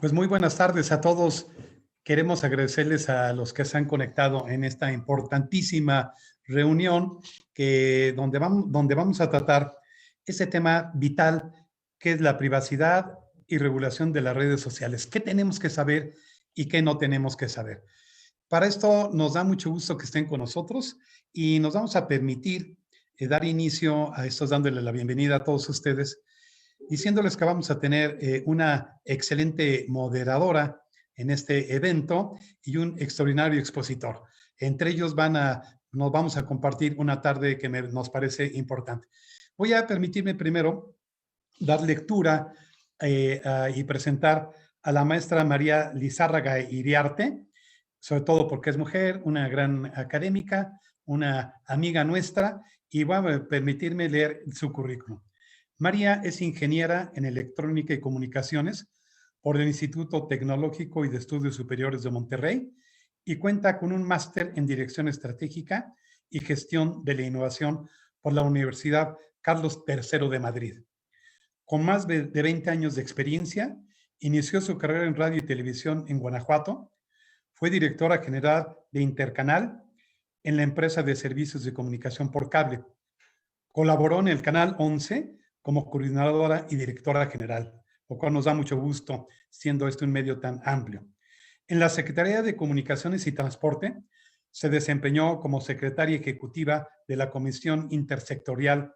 Pues muy buenas tardes a todos. Queremos agradecerles a los que se han conectado en esta importantísima reunión donde vamos a tratar ese tema vital que es la privacidad y regulación de las redes sociales. ¿Qué tenemos que saber y qué no tenemos que saber? Para esto nos da mucho gusto que estén con nosotros y nos vamos a permitir dar inicio a esto dándole la bienvenida a todos ustedes diciéndoles que vamos a tener una excelente moderadora en este evento y un extraordinario expositor. Entre ellos nos vamos a compartir una tarde que nos parece importante. Voy a permitirme primero dar lectura y presentar a la maestra María Lizárraga Iriarte, sobre todo porque es mujer, una gran académica, una amiga nuestra, y voy a permitirme leer su currículum. María es ingeniera en electrónica y comunicaciones por el Instituto Tecnológico y de Estudios Superiores de Monterrey y cuenta con un máster en dirección estratégica y gestión de la innovación por la Universidad Carlos III de Madrid. Con más de 20 años de experiencia, inició su carrera en radio y televisión en Guanajuato, fue directora general de Intercanal en la empresa de servicios de comunicación por cable. Colaboró en el Canal 11 como coordinadora y directora general, lo cual nos da mucho gusto, siendo este un medio tan amplio. En la Secretaría de Comunicaciones y Transporte se desempeñó como secretaria ejecutiva de la Comisión Intersectorial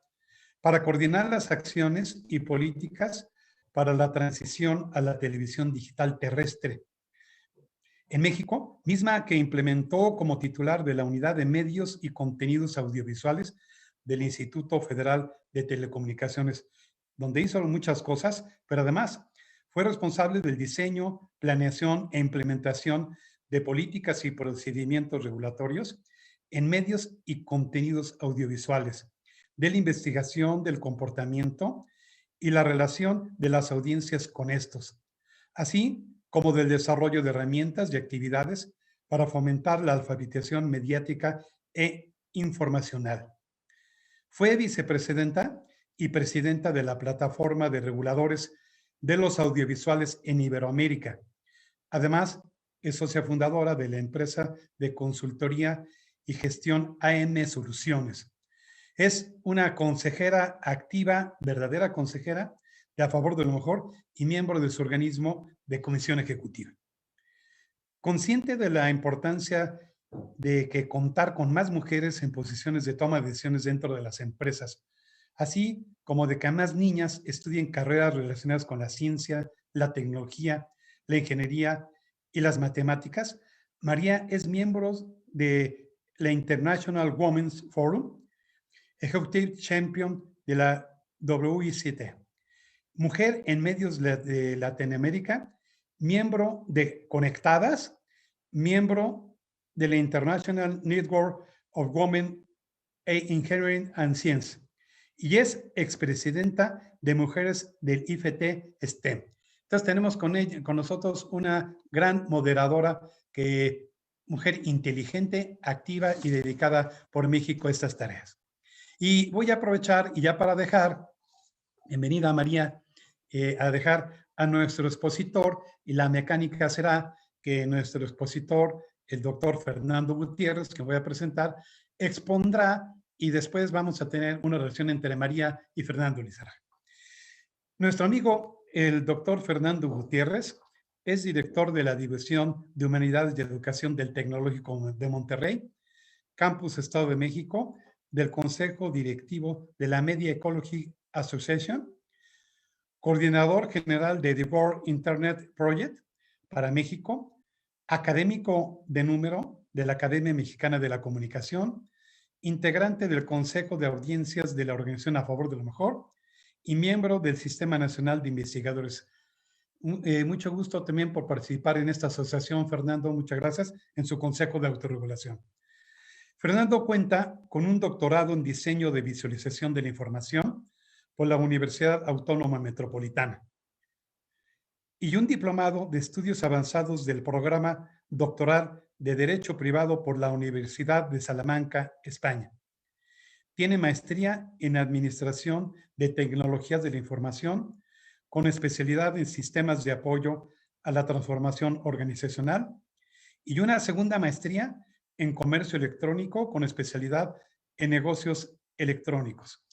para coordinar las acciones y políticas para la transición a la televisión digital terrestre en México, misma que implementó como titular de la Unidad de Medios y Contenidos Audiovisuales del Instituto Federal de Telecomunicaciones, donde hizo muchas cosas, pero además fue responsable del diseño, planeación e implementación de políticas y procedimientos regulatorios en medios y contenidos audiovisuales, de la investigación del comportamiento y la relación de las audiencias con estos, así como del desarrollo de herramientas y actividades para fomentar la alfabetización mediática e informacional. Fue vicepresidenta y presidenta de la Plataforma de Reguladores de los Audiovisuales en Iberoamérica. Además, es socia fundadora de la empresa de consultoría y gestión AM Soluciones. Es una consejera activa, verdadera consejera de A Favor de lo Mejor y miembro de su organismo de comisión ejecutiva. Consciente de la importancia de que contar con más mujeres en posiciones de toma de decisiones dentro de las empresas, así como de que más niñas estudien carreras relacionadas con la ciencia, la tecnología, la ingeniería y las matemáticas, María es miembro de la International Women's Forum, Executive Champion de la WICT, mujer en medios de Latinoamérica, miembro de Conectadas, miembro de la International Network of Women in Engineering and Science y es expresidenta de Mujeres del IFT STEM. Entonces tenemos con nosotros una gran moderadora, mujer inteligente, activa y dedicada por México a estas tareas. Y voy a aprovechar y ya para dejar, bienvenida María, a dejar a nuestro expositor, y la mecánica será que nuestro expositor, el doctor Fernando Gutiérrez, que voy a presentar, expondrá y después vamos a tener una relación entre María y Fernando Lizárraga. Nuestro amigo, el doctor Fernando Gutiérrez, es director de la División de Humanidades y Educación del Tecnológico de Monterrey, Campus Estado de México, del Consejo Directivo de la Media Ecology Association, coordinador general de The World Internet Project para México, académico de número de la Academia Mexicana de la Comunicación, integrante del Consejo de Audiencias de la Organización A Favor de lo Mejor y miembro del Sistema Nacional de Investigadores. Mucho gusto también por participar en esta asociación, Fernando, muchas gracias, en su Consejo de Autorregulación. Fernando cuenta con un doctorado en diseño de visualización de la información por la Universidad Autónoma Metropolitana y un diplomado de estudios avanzados del programa doctoral de Derecho Privado por la Universidad de Salamanca, España. Tiene maestría en Administración de Tecnologías de la Información con especialidad en sistemas de apoyo a la transformación organizacional y una segunda maestría en comercio electrónico con especialidad en negocios electrónicos.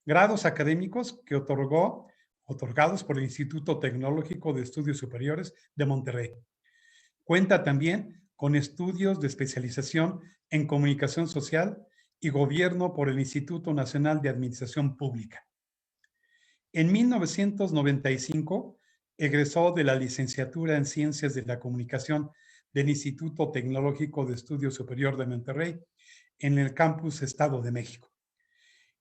Grados académicos que otorgados por el Instituto Tecnológico de Estudios Superiores de Monterrey. Cuenta también con estudios de especialización en comunicación social y gobierno por el Instituto Nacional de Administración Pública. En 1995 egresó de la licenciatura en Ciencias de la Comunicación del Instituto Tecnológico de Estudios Superior de Monterrey en el campus Estado de México.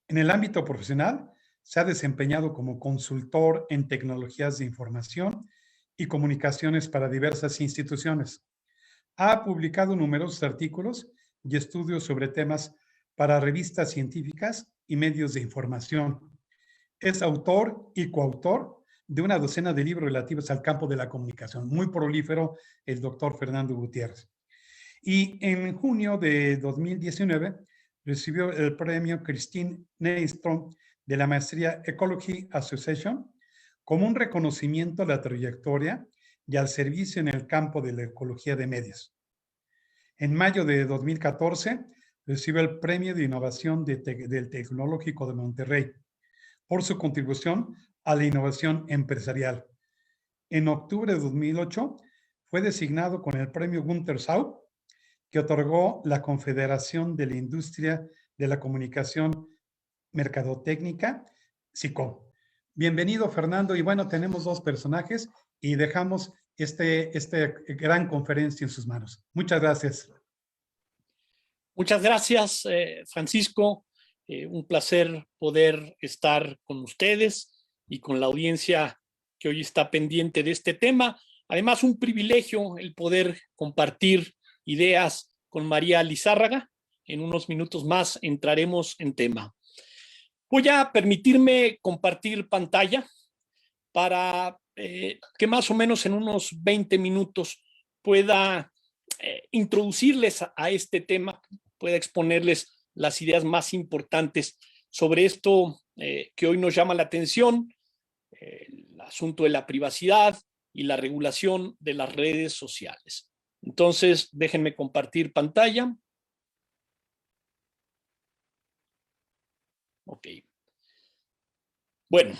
En el ámbito profesional, se ha desempeñado como consultor en tecnologías de información y comunicaciones para diversas instituciones. Ha publicado numerosos artículos y estudios sobre temas para revistas científicas y medios de información. Es autor y coautor de una docena de libros relativos al campo de la comunicación. Muy prolífero el doctor Fernando Gutiérrez. Y en junio de 2019 recibió el premio Christine Nystrom de la maestría Ecology Association como un reconocimiento a la trayectoria y al servicio en el campo de la ecología de medios. En mayo de 2014 recibió el premio de innovación del Tecnológico de Monterrey por su contribución a la innovación empresarial. En octubre de 2008 fue designado con el premio Gunther Sau, que otorgó la Confederación de la Industria de la Comunicación Mercadotécnica, SICOM. Bienvenido, Fernando. Y bueno, tenemos dos personajes y dejamos esta gran conferencia en sus manos. Muchas gracias. Muchas gracias, Francisco. Un placer poder estar con ustedes y con la audiencia que hoy está pendiente de este tema. Además, un privilegio el poder compartir ideas con María Lizárraga. En unos minutos más entraremos en tema. Voy a permitirme compartir pantalla para que más o menos en unos 20 minutos pueda introducirles a este tema, pueda exponerles las ideas más importantes sobre esto que hoy nos llama la atención, el asunto de la privacidad y la regulación de las redes sociales. Entonces, déjenme compartir pantalla. Ok. Bueno,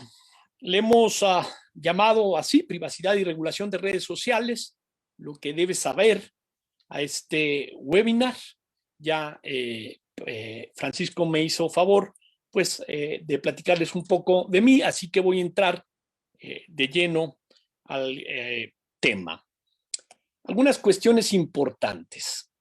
le hemos llamado así, privacidad y regulación de redes sociales, lo que debes saber a este webinar. Ya Francisco me hizo favor pues de platicarles un poco de mí, así que voy a entrar de lleno al tema. Algunas cuestiones importantes.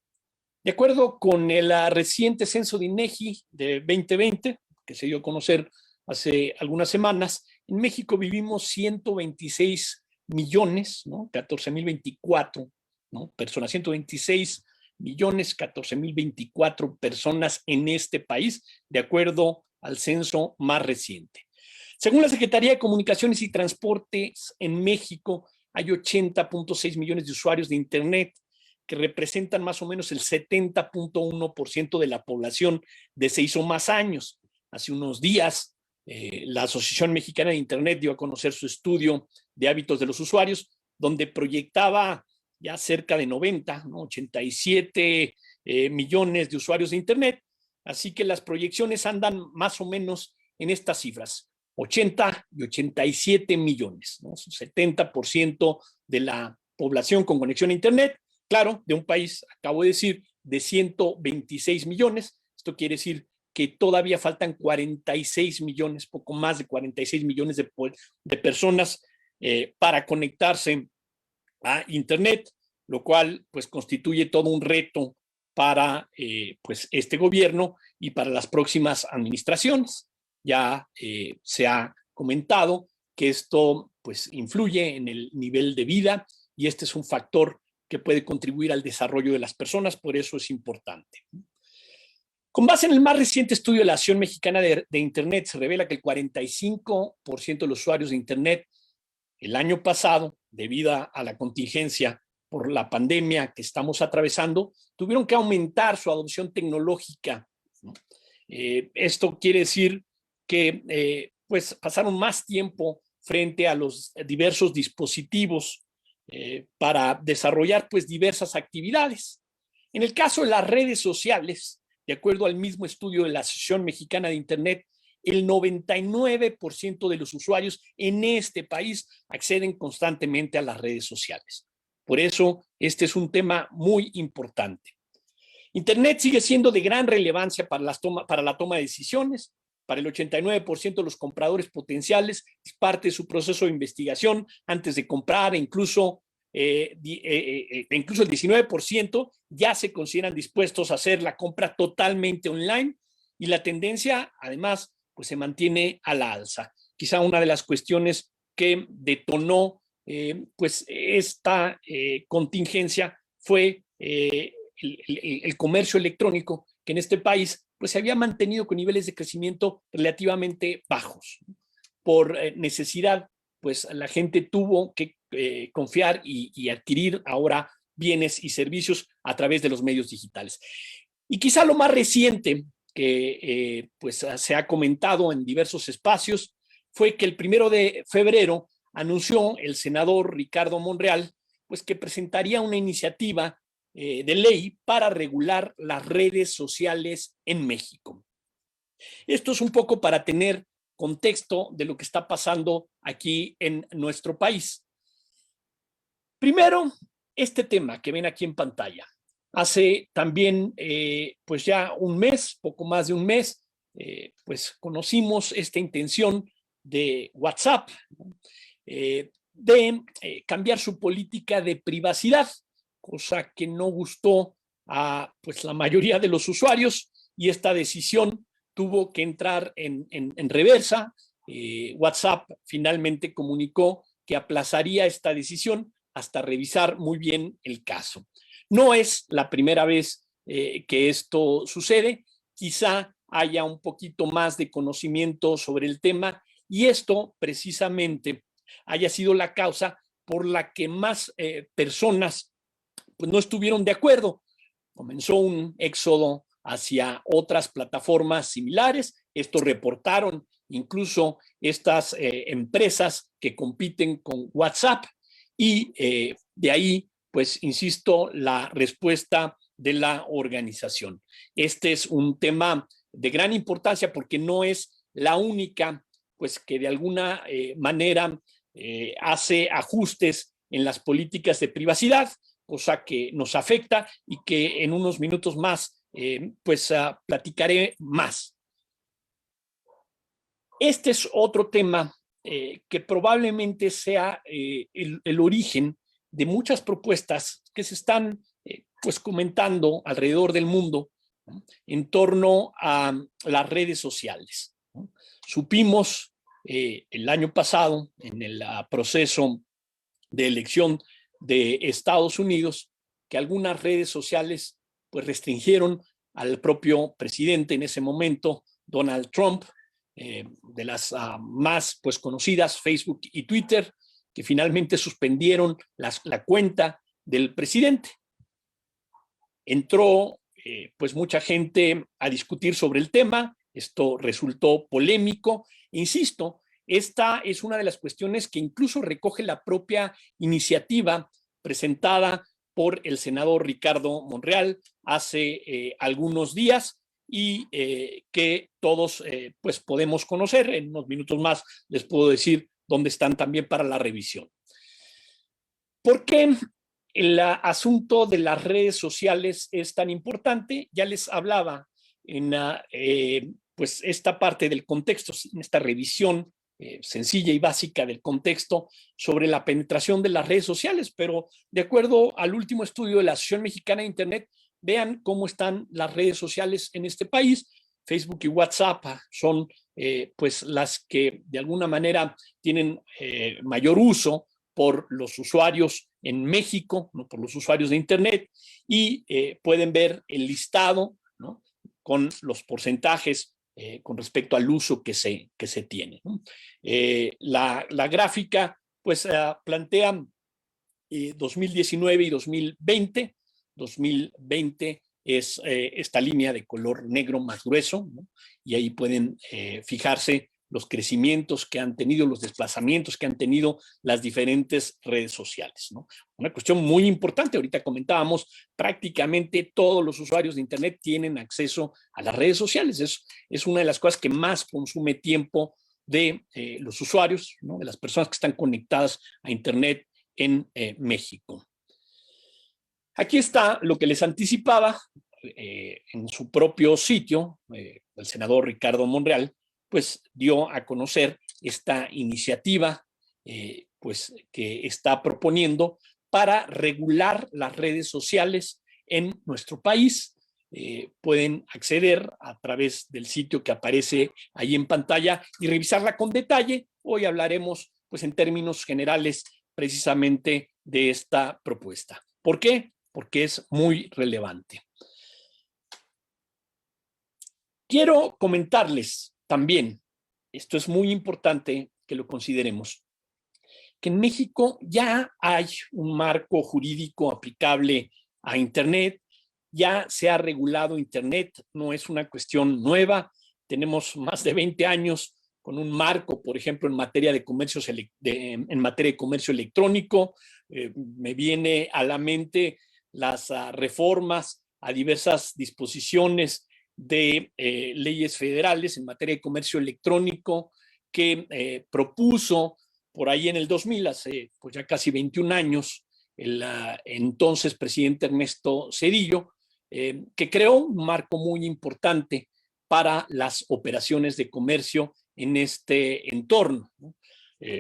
De acuerdo con el reciente censo de INEGI de 2020, que se dio a conocer hace algunas semanas, en México vivimos 126 millones, ¿no? 14,024, ¿no? Personas, 126 millones 14,024 personas en este país, de acuerdo al censo más reciente. Según la Secretaría de Comunicaciones y Transportes, en México hay 80,6 millones de usuarios de Internet, que representan más o menos el 70,1% de la población de 6 o más años. Hace unos días, la Asociación Mexicana de Internet dio a conocer su estudio de hábitos de los usuarios, donde proyectaba ya cerca de 90, ¿no? 87 millones de usuarios de Internet. Así que las proyecciones andan más o menos en estas cifras, 80 y 87 millones, ¿no? 70% de la población con conexión a Internet. Claro, de un país, acabo de decir, de 126 millones. Esto quiere decir que todavía faltan 46 millones, poco más de 46 millones de personas para conectarse a Internet, lo cual pues constituye todo un reto para pues este gobierno y para las próximas administraciones. Ya se ha comentado que esto pues influye en el nivel de vida y este es un factor que puede contribuir al desarrollo de las personas, por eso es importante. Con base en el más reciente estudio de la Asociación Mexicana de Internet, se revela que el 45% de los usuarios de Internet el año pasado, debido a la contingencia por la pandemia que estamos atravesando, tuvieron que aumentar su adopción tecnológica, ¿no? Esto quiere decir que pues pasaron más tiempo frente a los diversos dispositivos para desarrollar pues diversas actividades. En el caso de las redes sociales, de acuerdo al mismo estudio de la Asociación Mexicana de Internet, el 99% de los usuarios en este país acceden constantemente a las redes sociales. Por eso, este es un tema muy importante. Internet sigue siendo de gran relevancia para la toma de decisiones. Para el 89% de los compradores potenciales es parte de su proceso de investigación antes de comprar, incluso el 19% ya se consideran dispuestos a hacer la compra totalmente online, y la tendencia, además, pues se mantiene a la alza. Quizá una de las cuestiones que detonó pues esta contingencia fue el comercio electrónico, que en este país pues se había mantenido con niveles de crecimiento relativamente bajos. Por necesidad, pues la gente tuvo que confiar y adquirir ahora bienes y servicios a través de los medios digitales. Y quizá lo más reciente que pues se ha comentado en diversos espacios fue que el 1 de febrero anunció el senador Ricardo Monreal pues que presentaría una iniciativa de ley para regular las redes sociales en México. Esto es un poco para tener contexto de lo que está pasando aquí en nuestro país. Primero, este tema que ven aquí en pantalla. Hace también, pues ya un mes, poco más de un mes, pues conocimos esta intención de WhatsApp de cambiar su política de privacidad, cosa que no gustó a pues la mayoría de los usuarios, y esta decisión tuvo que entrar en reversa. WhatsApp finalmente comunicó que aplazaría esta decisión hasta revisar muy bien el caso. No es la primera vez que esto sucede, quizá haya un poquito más de conocimiento sobre el tema, y esto precisamente haya sido la causa por la que más personas pues, no estuvieron de acuerdo. Comenzó un éxodo hacia otras plataformas similares. Esto reportaron incluso estas empresas que compiten con WhatsApp, y de ahí, pues, insisto, la respuesta de la organización. Este es un tema de gran importancia porque no es la única, pues, que de alguna manera hace ajustes en las políticas de privacidad, cosa que nos afecta y que en unos minutos más pues platicaré más. Este es otro tema que probablemente sea el origen de muchas propuestas que se están pues comentando alrededor del mundo, ¿no?, en torno a las redes sociales, ¿no? Supimos el año pasado, en el proceso de elección de Estados Unidos, que algunas redes sociales pues restringieron al propio presidente en ese momento, Donald Trump, de las más pues conocidas, Facebook y Twitter, que finalmente suspendieron la cuenta del presidente. Entró pues mucha gente a discutir sobre el tema. Esto resultó polémico. Insisto, esta es una de las cuestiones que incluso recoge la propia iniciativa presentada por el senador Ricardo Monreal hace algunos días, y que todos pues podemos conocer. En unos minutos más les puedo decir dónde están también para la revisión. ¿Por qué el asunto de las redes sociales es tan importante? Ya les hablaba en pues esta parte del contexto, en esta revisión sencilla y básica del contexto sobre la penetración de las redes sociales, pero de acuerdo al último estudio de la Asociación Mexicana de Internet, vean cómo están las redes sociales en este país. Facebook y WhatsApp son pues las que de alguna manera tienen mayor uso por los usuarios en México, ¿no?, por los usuarios de Internet, y pueden ver el listado, ¿no?, con los porcentajes con respecto al uso que se tiene, ¿no? La gráfica pues plantea 2019 y 2020. 2020 es esta línea de color negro más grueso, ¿no?, y ahí pueden fijarse los crecimientos que han tenido, los desplazamientos que han tenido las diferentes redes sociales, ¿no? Una cuestión muy importante, ahorita comentábamos, prácticamente todos los usuarios de Internet tienen acceso a las redes sociales. Es una de las cosas que más consume tiempo de los usuarios, ¿no? De las personas que están conectadas a Internet en México. Aquí está lo que les anticipaba en su propio sitio. El senador Ricardo Monreal pues dio a conocer esta iniciativa pues que está proponiendo para regular las redes sociales en nuestro país. Pueden acceder a través del sitio que aparece ahí en pantalla y revisarla con detalle. Hoy hablaremos pues en términos generales precisamente de esta propuesta. ¿Por qué? Porque es muy relevante. Quiero comentarles también, esto es muy importante que lo consideremos, que en México ya hay un marco jurídico aplicable a Internet, ya se ha regulado Internet, no es una cuestión nueva, tenemos más de 20 años con un marco, por ejemplo, en materia de comercio, electrónico. Me viene a la mente las reformas a diversas disposiciones de leyes federales en materia de comercio electrónico que propuso por ahí en el 2000, hace pues ya casi 21 años, el entonces presidente Ernesto Zedillo, que creó un marco muy importante para las operaciones de comercio en este entorno, ¿no?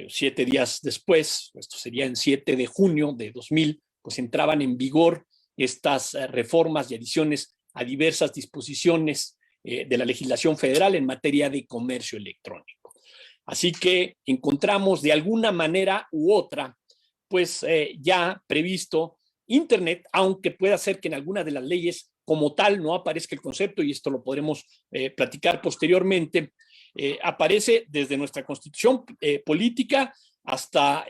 7 días después, esto sería en 7 de junio de 2000, pues entraban en vigor estas reformas y adiciones a diversas disposiciones de la legislación federal en materia de comercio electrónico. Así que encontramos de alguna manera u otra, pues ya previsto Internet, aunque pueda ser que en alguna de las leyes como tal no aparezca el concepto, y esto lo podremos platicar posteriormente. Aparece desde nuestra constitución política hasta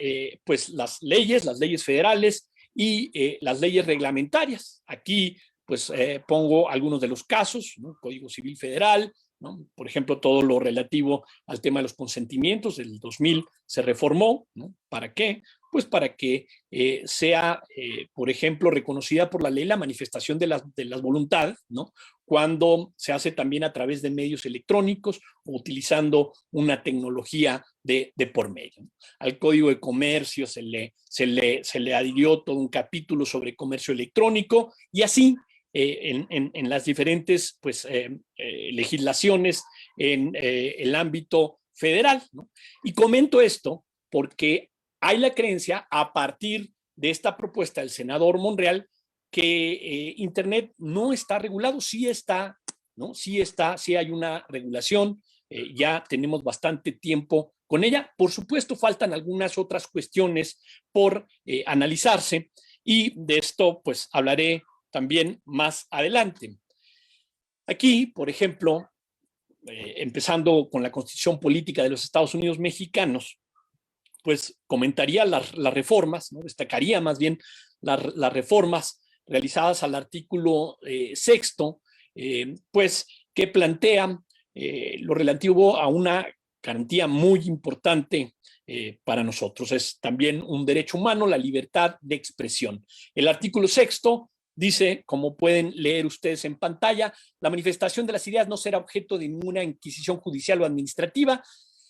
pues las leyes federales y las leyes reglamentarias. Aquí pues pongo algunos de los casos, ¿no? Código Civil Federal, ¿no? Por ejemplo, todo lo relativo al tema de los consentimientos del 2000 se reformó, ¿no? ¿Para qué? Pues para que sea, por ejemplo, reconocida por la ley la manifestación de las voluntades, ¿no? Cuando se hace también a través de medios electrónicos o utilizando una tecnología de por medio. Al Código de Comercio se le adhirió todo un capítulo sobre comercio electrónico y así en las diferentes pues, legislaciones en el ámbito federal, ¿no? Y comento esto porque hay la creencia a partir de esta propuesta del senador Monreal que Internet no está regulado, sí está, ¿no? Sí hay una regulación, ya tenemos bastante tiempo con ella. Por supuesto, faltan algunas otras cuestiones por analizarse y de esto pues hablaré también más adelante. Aquí, por ejemplo, empezando con la Constitución Política de los Estados Unidos Mexicanos, pues comentaría las reformas, ¿no? Destacaría más bien las reformas realizadas al artículo 6, pues que plantean lo relativo a una garantía muy importante para nosotros. Es también un derecho humano, la libertad de expresión. El artículo 6 dice, como pueden leer ustedes en pantalla, la manifestación de las ideas no será objeto de ninguna inquisición judicial o administrativa,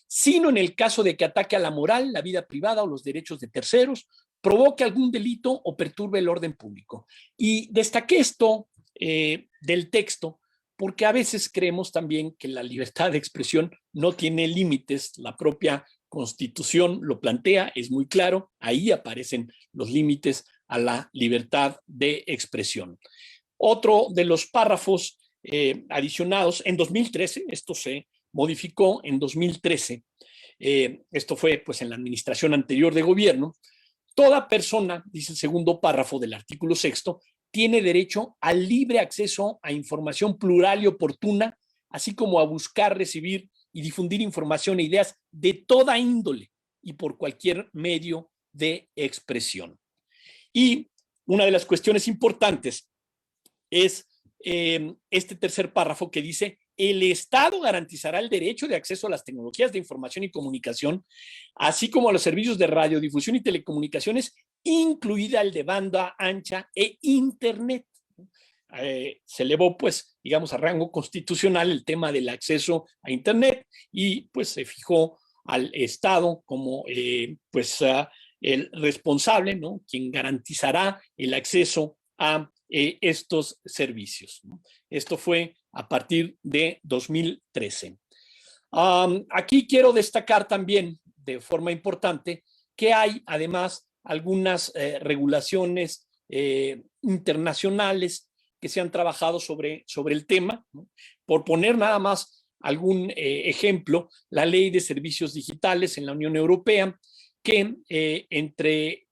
sino en el caso de que ataque a la moral, la vida privada o los derechos de terceros, provoque algún delito o perturbe el orden público. Y destaqué esto del texto porque a veces creemos también que la libertad de expresión no tiene límites. La propia Constitución lo plantea, es muy claro, ahí aparecen los límites a la libertad de expresión. Otro de los párrafos adicionados en 2013, esto se modificó en 2013, esto fue pues en la administración anterior de gobierno. Toda persona, dice el segundo párrafo del artículo 6, tiene derecho al libre acceso a información plural y oportuna, así como a buscar, recibir y difundir información e ideas de toda índole y por cualquier medio de expresión. Y una de las cuestiones importantes es este tercer párrafo que dice el Estado garantizará el derecho de acceso a las tecnologías de información y comunicación, así como a los servicios de radiodifusión y telecomunicaciones, incluida el de banda ancha e Internet. Se elevó, pues, digamos, a rango constitucional el tema del acceso a Internet y, pues, se fijó al Estado como, el responsable, ¿no? Quien garantizará el acceso a estos servicios, ¿no? Esto fue a partir de 2013. Aquí quiero destacar también de forma importante que hay además algunas regulaciones internacionales que se han trabajado sobre el tema, ¿no? Por poner nada más algún ejemplo, la Ley de Servicios Digitales en la Unión Europea, que entre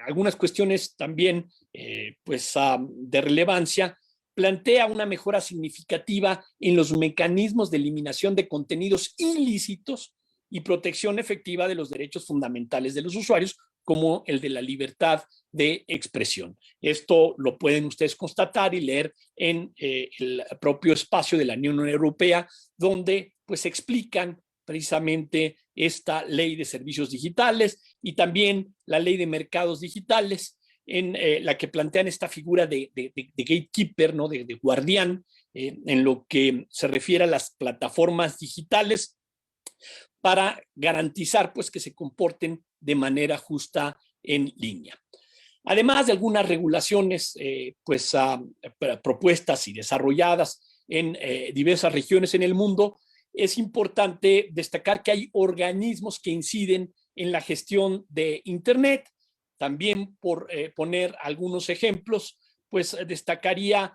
algunas cuestiones también de relevancia, plantea una mejora significativa en los mecanismos de eliminación de contenidos ilícitos y protección efectiva de los derechos fundamentales de los usuarios, como el de la libertad de expresión. Esto lo pueden ustedes constatar y leer en el propio espacio de la Unión Europea, donde pues explican precisamente esta ley de servicios digitales y también la ley de mercados digitales, en la que plantean esta figura de gatekeeper, ¿no? de guardián, en lo que se refiere a las plataformas digitales, para garantizar pues, que se comporten de manera justa en línea. Además de algunas regulaciones propuestas y desarrolladas en diversas regiones en el mundo, es importante destacar que hay organismos que inciden en la gestión de Internet. También por poner algunos ejemplos, pues destacaría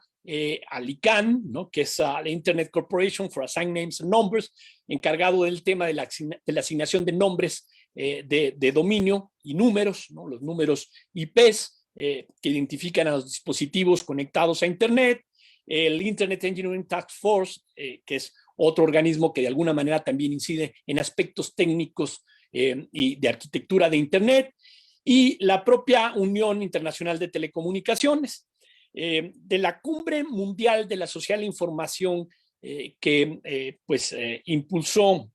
al ICANN, ¿no? Que es la Internet Corporation for Assigned Names and Numbers, encargado del tema de la asignación de nombres de dominio y números, ¿no? Los números IPs que identifican a los dispositivos conectados a Internet, el Internet Engineering Task Force, que es otro organismo que de alguna manera también incide en aspectos técnicos y de arquitectura de Internet, y la propia Unión Internacional de Telecomunicaciones. De la Cumbre Mundial de la Sociedad de la Información que impulsó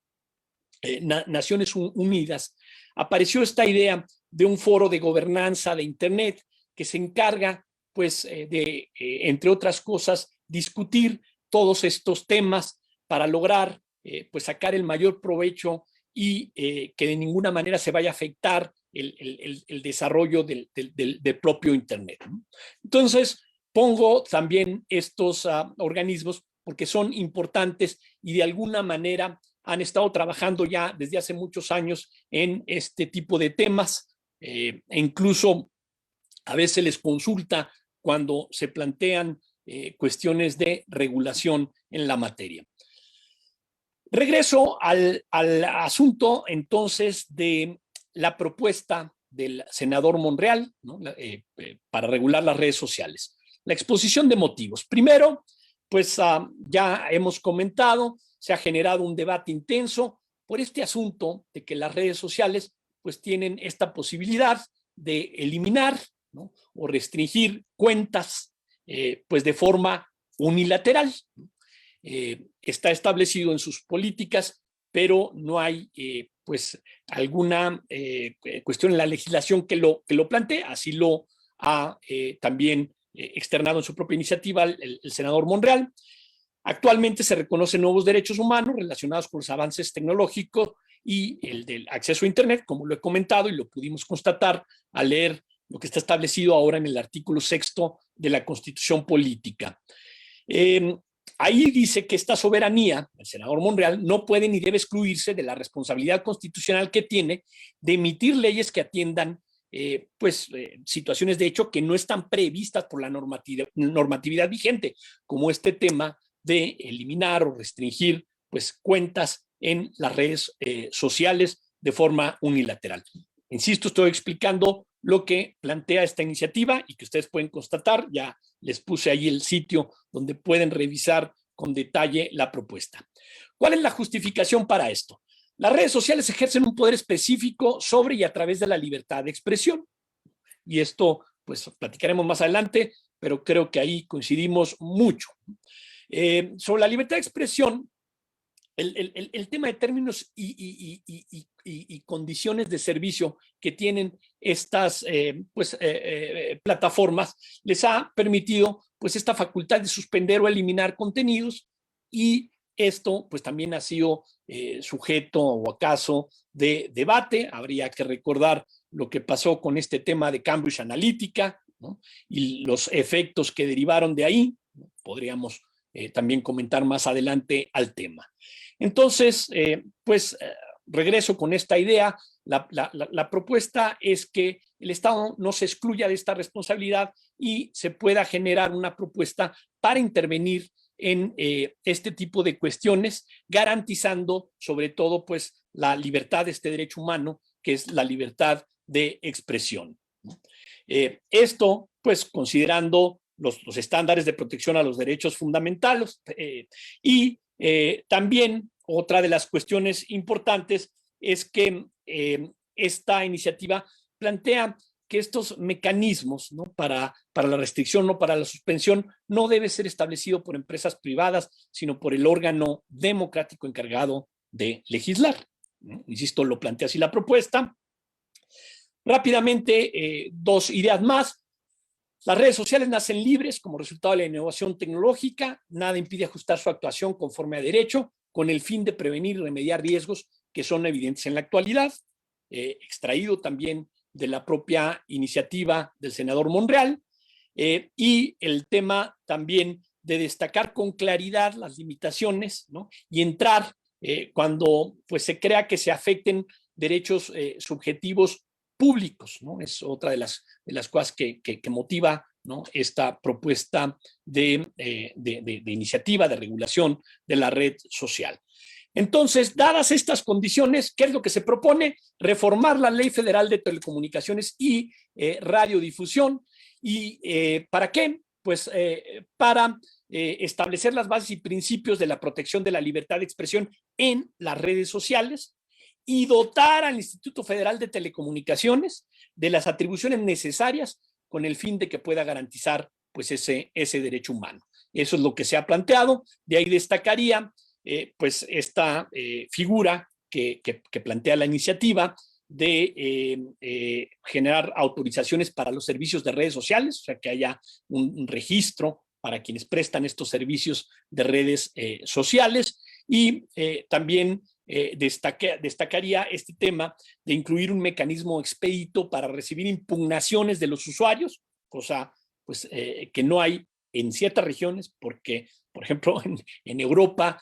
Naciones Unidas, apareció esta idea de un foro de gobernanza de Internet que se encarga, entre otras cosas, discutir todos estos temas para lograr sacar el mayor provecho y que de ninguna manera se vaya a afectar el desarrollo del propio Internet, ¿no? Entonces, pongo también estos organismos porque son importantes y de alguna manera han estado trabajando ya desde hace muchos años en este tipo de temas, e incluso a veces les consulta cuando se plantean cuestiones de regulación en la materia. Regreso al asunto entonces de la propuesta del senador Monreal, ¿no? Para regular las redes sociales. La exposición de motivos. Primero, ya hemos comentado, se ha generado un debate intenso por este asunto de que las redes sociales tienen esta posibilidad de eliminar, ¿no? O restringir cuentas de forma unilateral. Está establecido en sus políticas, pero no hay alguna cuestión en la legislación que lo plantee. Así lo ha también externado en su propia iniciativa el senador Monreal. Actualmente se reconocen nuevos derechos humanos relacionados con los avances tecnológicos y el del acceso a Internet, como lo he comentado y lo pudimos constatar al leer lo que está establecido ahora en el artículo 6º de la Constitución Política. Ahí dice que esta soberanía, el senador Monreal, no puede ni debe excluirse de la responsabilidad constitucional que tiene de emitir leyes que atiendan situaciones de hecho que no están previstas por la normatividad vigente, como este tema de eliminar o restringir cuentas en las redes sociales de forma unilateral. Insisto, estoy explicando lo que plantea esta iniciativa y que ustedes pueden constatar. Ya les puse ahí el sitio donde pueden revisar con detalle la propuesta. ¿Cuál es la justificación para esto? Las redes sociales ejercen un poder específico sobre y a través de la libertad de expresión. Y esto, platicaremos más adelante, pero creo que ahí coincidimos mucho. Sobre la libertad de expresión, el tema de términos y condiciones de servicio que tienen estas plataformas les ha permitido pues esta facultad de suspender o eliminar contenidos, y esto pues también ha sido sujeto o acaso de debate. Habría que recordar lo que pasó con este tema de Cambridge Analytica, ¿no? Y los efectos que derivaron de ahí, ¿no? Podríamos también comentar más adelante al tema. Entonces, regreso con esta idea. La propuesta es que el Estado no se excluya de esta responsabilidad y se pueda generar una propuesta para intervenir en este tipo de cuestiones, garantizando sobre todo pues la libertad de este derecho humano, que es la libertad de expresión. Esto pues considerando los estándares de protección a los derechos fundamentales, y también otra de las cuestiones importantes es que esta iniciativa plantea que estos mecanismos, ¿no? para la restricción, no para la suspensión, no debe ser establecido por empresas privadas, sino por el órgano democrático encargado de legislar, ¿no? Insisto, lo plantea así la propuesta. Rápidamente, dos ideas más. Las redes sociales nacen libres como resultado de la innovación tecnológica. Nada impide ajustar su actuación conforme a derecho, con el fin de prevenir y remediar riesgos que son evidentes en la actualidad. Extraído también de la propia iniciativa del senador Monreal, y el tema también de destacar con claridad las limitaciones, ¿no? Y entrar cuando pues, se crea que se afecten derechos subjetivos públicos, ¿no? Es otra de las cosas que motiva, ¿no? Esta propuesta de iniciativa de regulación de la red social. Entonces, dadas estas condiciones, ¿qué es lo que se propone? Reformar la Ley Federal de Telecomunicaciones y Radiodifusión. ¿Y para qué? Pues para establecer las bases y principios de la protección de la libertad de expresión en las redes sociales y dotar al Instituto Federal de Telecomunicaciones de las atribuciones necesarias con el fin de que pueda garantizar pues ese derecho humano. Eso es lo que se ha planteado. De ahí destacaría pues esta figura que plantea la iniciativa de generar autorizaciones para los servicios de redes sociales, o sea, que haya un registro para quienes prestan estos servicios de redes sociales, y también destacaría este tema de incluir un mecanismo expedito para recibir impugnaciones de los usuarios, cosa pues, que no hay en ciertas regiones, porque, por ejemplo, en Europa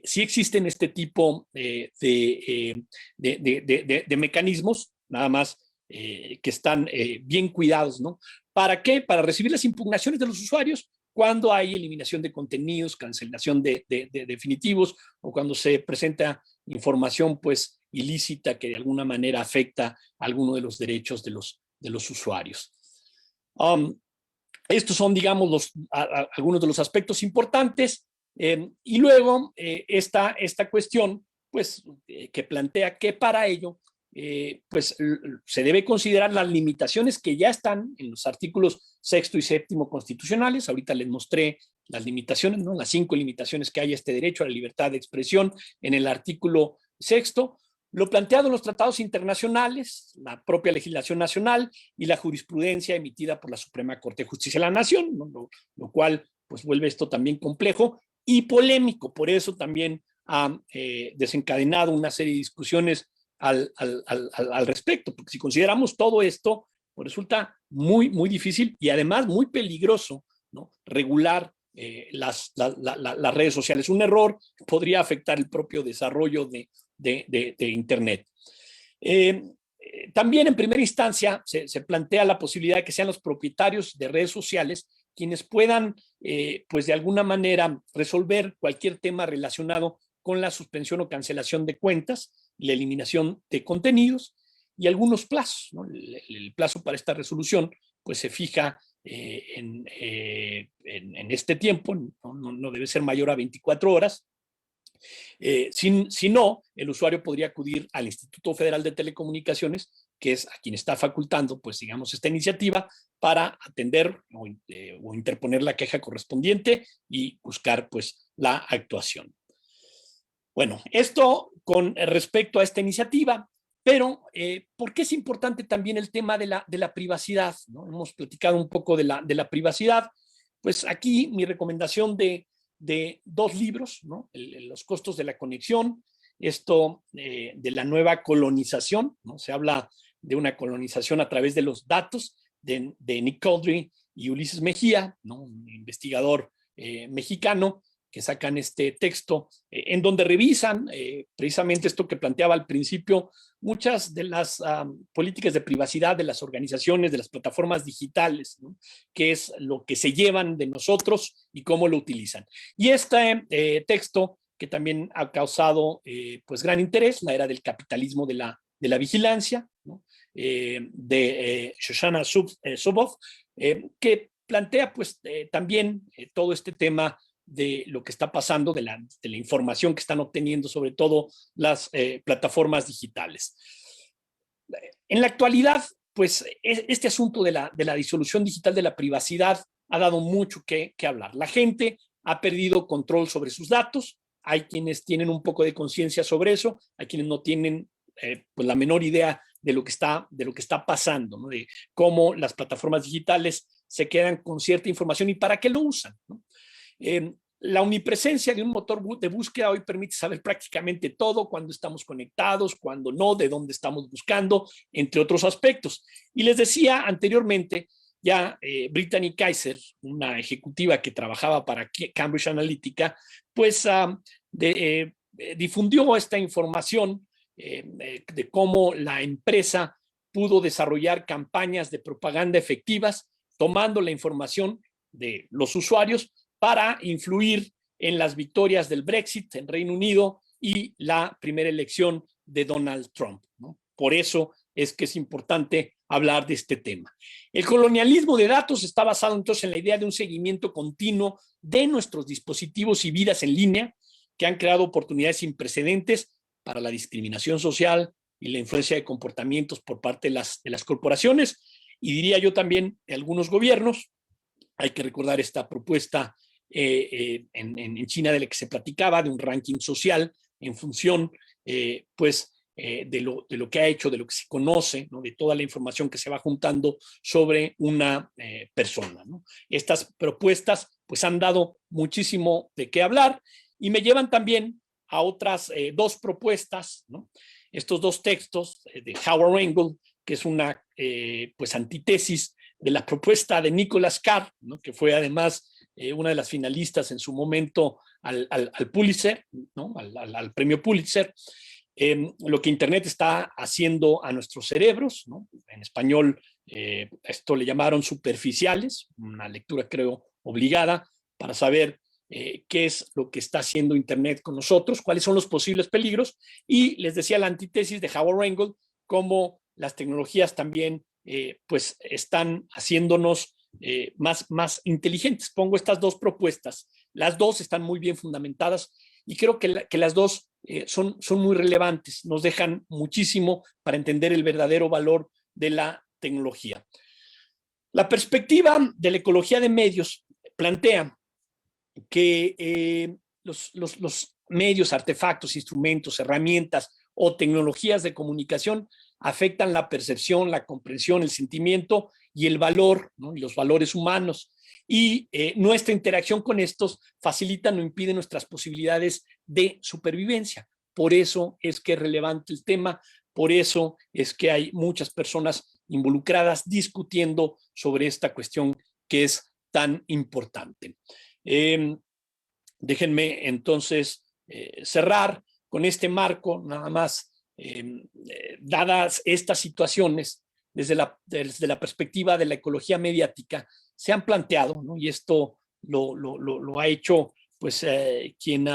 sí existen este tipo de mecanismos, nada más que están bien cuidados, ¿no? ¿Para qué? Para recibir las impugnaciones de los usuarios cuando hay eliminación de contenidos, cancelación de definitivos, o cuando se presenta información pues ilícita que de alguna manera afecta a alguno de los derechos de los usuarios. Estos son, digamos, algunos de los aspectos importantes. Y luego esta cuestión pues, que plantea que para ello pues, se debe considerar las limitaciones que ya están en los artículos 6º y 7º constitucionales. Ahorita les mostré las limitaciones, ¿no? Las 5 limitaciones que hay a este derecho a la libertad de expresión en el artículo 6º. Lo planteado en los tratados internacionales, la propia legislación nacional y la jurisprudencia emitida por la Suprema Corte de Justicia de la Nación, ¿no? lo cual pues, vuelve esto también complejo y polémico. Por eso también ha desencadenado una serie de discusiones al respecto, porque si consideramos todo esto, pues resulta muy, muy difícil y además muy peligroso, ¿no? Regular las redes sociales. Un error podría afectar el propio desarrollo de Internet. También en primera instancia se plantea la posibilidad de que sean los propietarios de redes sociales quienes puedan, pues de alguna manera, resolver cualquier tema relacionado con la suspensión o cancelación de cuentas, la eliminación de contenidos y algunos plazos, ¿no? El plazo para esta resolución pues se fija en este tiempo, no debe ser mayor a 24 horas. Si no, el usuario podría acudir al Instituto Federal de Telecomunicaciones, que es a quien está facultando, pues digamos, esta iniciativa, para atender o interponer la queja correspondiente y buscar pues la actuación. Bueno, esto con respecto a esta iniciativa, pero ¿por qué es importante también el tema de la privacidad? ¿No? Hemos platicado un poco de la privacidad. Pues aquí mi recomendación de 2 libros, ¿no? Los costos de la conexión, esto de la nueva colonización, ¿no? Se habla de una colonización a través de los datos de Nick Couldry y Ulises Mejía, ¿no? Un investigador mexicano, que sacan este texto en donde revisan precisamente esto que planteaba al principio, muchas de las políticas de privacidad de las organizaciones, de las plataformas digitales, ¿no? Qué es lo que se llevan de nosotros y cómo lo utilizan. Y este texto que también ha causado pues gran interés, la era del capitalismo de la vigilancia, ¿no? De Shoshana Zuboff, que plantea pues también todo este tema de lo que está pasando, de la información que están obteniendo, sobre todo las plataformas digitales. En la actualidad, pues este asunto de la disolución digital de la privacidad ha dado mucho que hablar. La gente ha perdido control sobre sus datos, hay quienes tienen un poco de conciencia sobre eso, hay quienes no tienen pues la menor idea de lo que está pasando, ¿no? De cómo las plataformas digitales se quedan con cierta información y para qué lo usan, ¿no? La omnipresencia de un motor de búsqueda hoy permite saber prácticamente todo, cuando estamos conectados, cuando no, de dónde estamos buscando, entre otros aspectos. Y les decía anteriormente, ya Brittany Kaiser, una ejecutiva que trabajaba para Cambridge Analytica, pues difundió esta información de cómo la empresa pudo desarrollar campañas de propaganda efectivas, tomando la información de los usuarios para influir en las victorias del Brexit en Reino Unido y la primera elección de Donald Trump, ¿no? Por eso es que es importante hablar de este tema. El colonialismo de datos está basado entonces en la idea de un seguimiento continuo de nuestros dispositivos y vidas en línea que han creado oportunidades sin precedentes para la discriminación social y la influencia de comportamientos por parte de las corporaciones y diría de algunos gobiernos. Hay que recordar esta propuesta en China de la que se platicaba, de un ranking social en función de lo que ha hecho, de lo que se conoce, ¿no? De toda la información que se va juntando sobre una persona, ¿no? Estas propuestas pues han dado muchísimo de qué hablar y me llevan también a otras 2 propuestas, ¿no? Estos 2 textos de Howard Rangel, que es una pues antítesis de la propuesta de Nicholas Carr, ¿no? Que fue además una de las finalistas en su momento al Pulitzer, ¿no? al premio Pulitzer. Lo que Internet está haciendo a nuestros cerebros, ¿no? En español esto le llamaron superficiales, una lectura creo obligada para saber qué es lo que está haciendo Internet con nosotros, cuáles son los posibles peligros, y les decía la antítesis de Howard Rangel, cómo las tecnologías también pues están haciéndonos más inteligentes. Pongo estas 2 propuestas, las 2 están muy bien fundamentadas y creo que las 2 son muy relevantes, nos dejan muchísimo para entender el verdadero valor de la tecnología. La perspectiva de la ecología de medios plantea que los medios, artefactos, instrumentos, herramientas o tecnologías de comunicación afectan la percepción, la comprensión, el sentimiento y el valor, ¿no? Y los valores humanos. Y nuestra interacción con estos facilitan o impiden nuestras posibilidades de supervivencia. Por eso es que es relevante el tema, por eso es que hay muchas personas involucradas discutiendo sobre esta cuestión que es tan importante. Déjenme entonces cerrar con este marco, nada más, dadas estas situaciones, desde la perspectiva de la ecología mediática, se han planteado, ¿no? Y esto lo ha hecho pues quien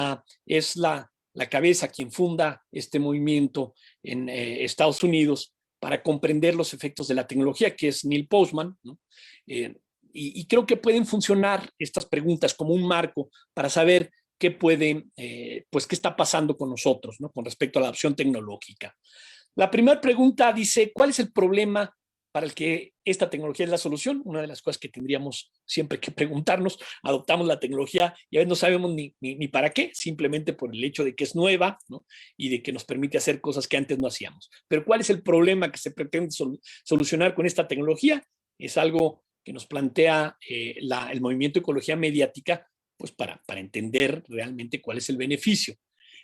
es la cabeza, quien funda este movimiento en Estados Unidos para comprender los efectos de la tecnología, que es Neil Postman, ¿no? Y creo que pueden funcionar estas preguntas como un marco para saber qué pues qué está pasando con nosotros, ¿no? Con respecto a la adopción tecnológica. La primera pregunta dice, ¿cuál es el problema para el que esta tecnología es la solución. Una de las cosas que tendríamos siempre que preguntarnos, adoptamos la tecnología y a veces no sabemos ni para qué, simplemente por el hecho de que es nueva, ¿no? Y de que nos permite hacer cosas que antes no hacíamos. Pero ¿cuál es el problema que se pretende solucionar con esta tecnología? Es algo que nos plantea el movimiento Ecología Mediática, pues para entender realmente cuál es el beneficio.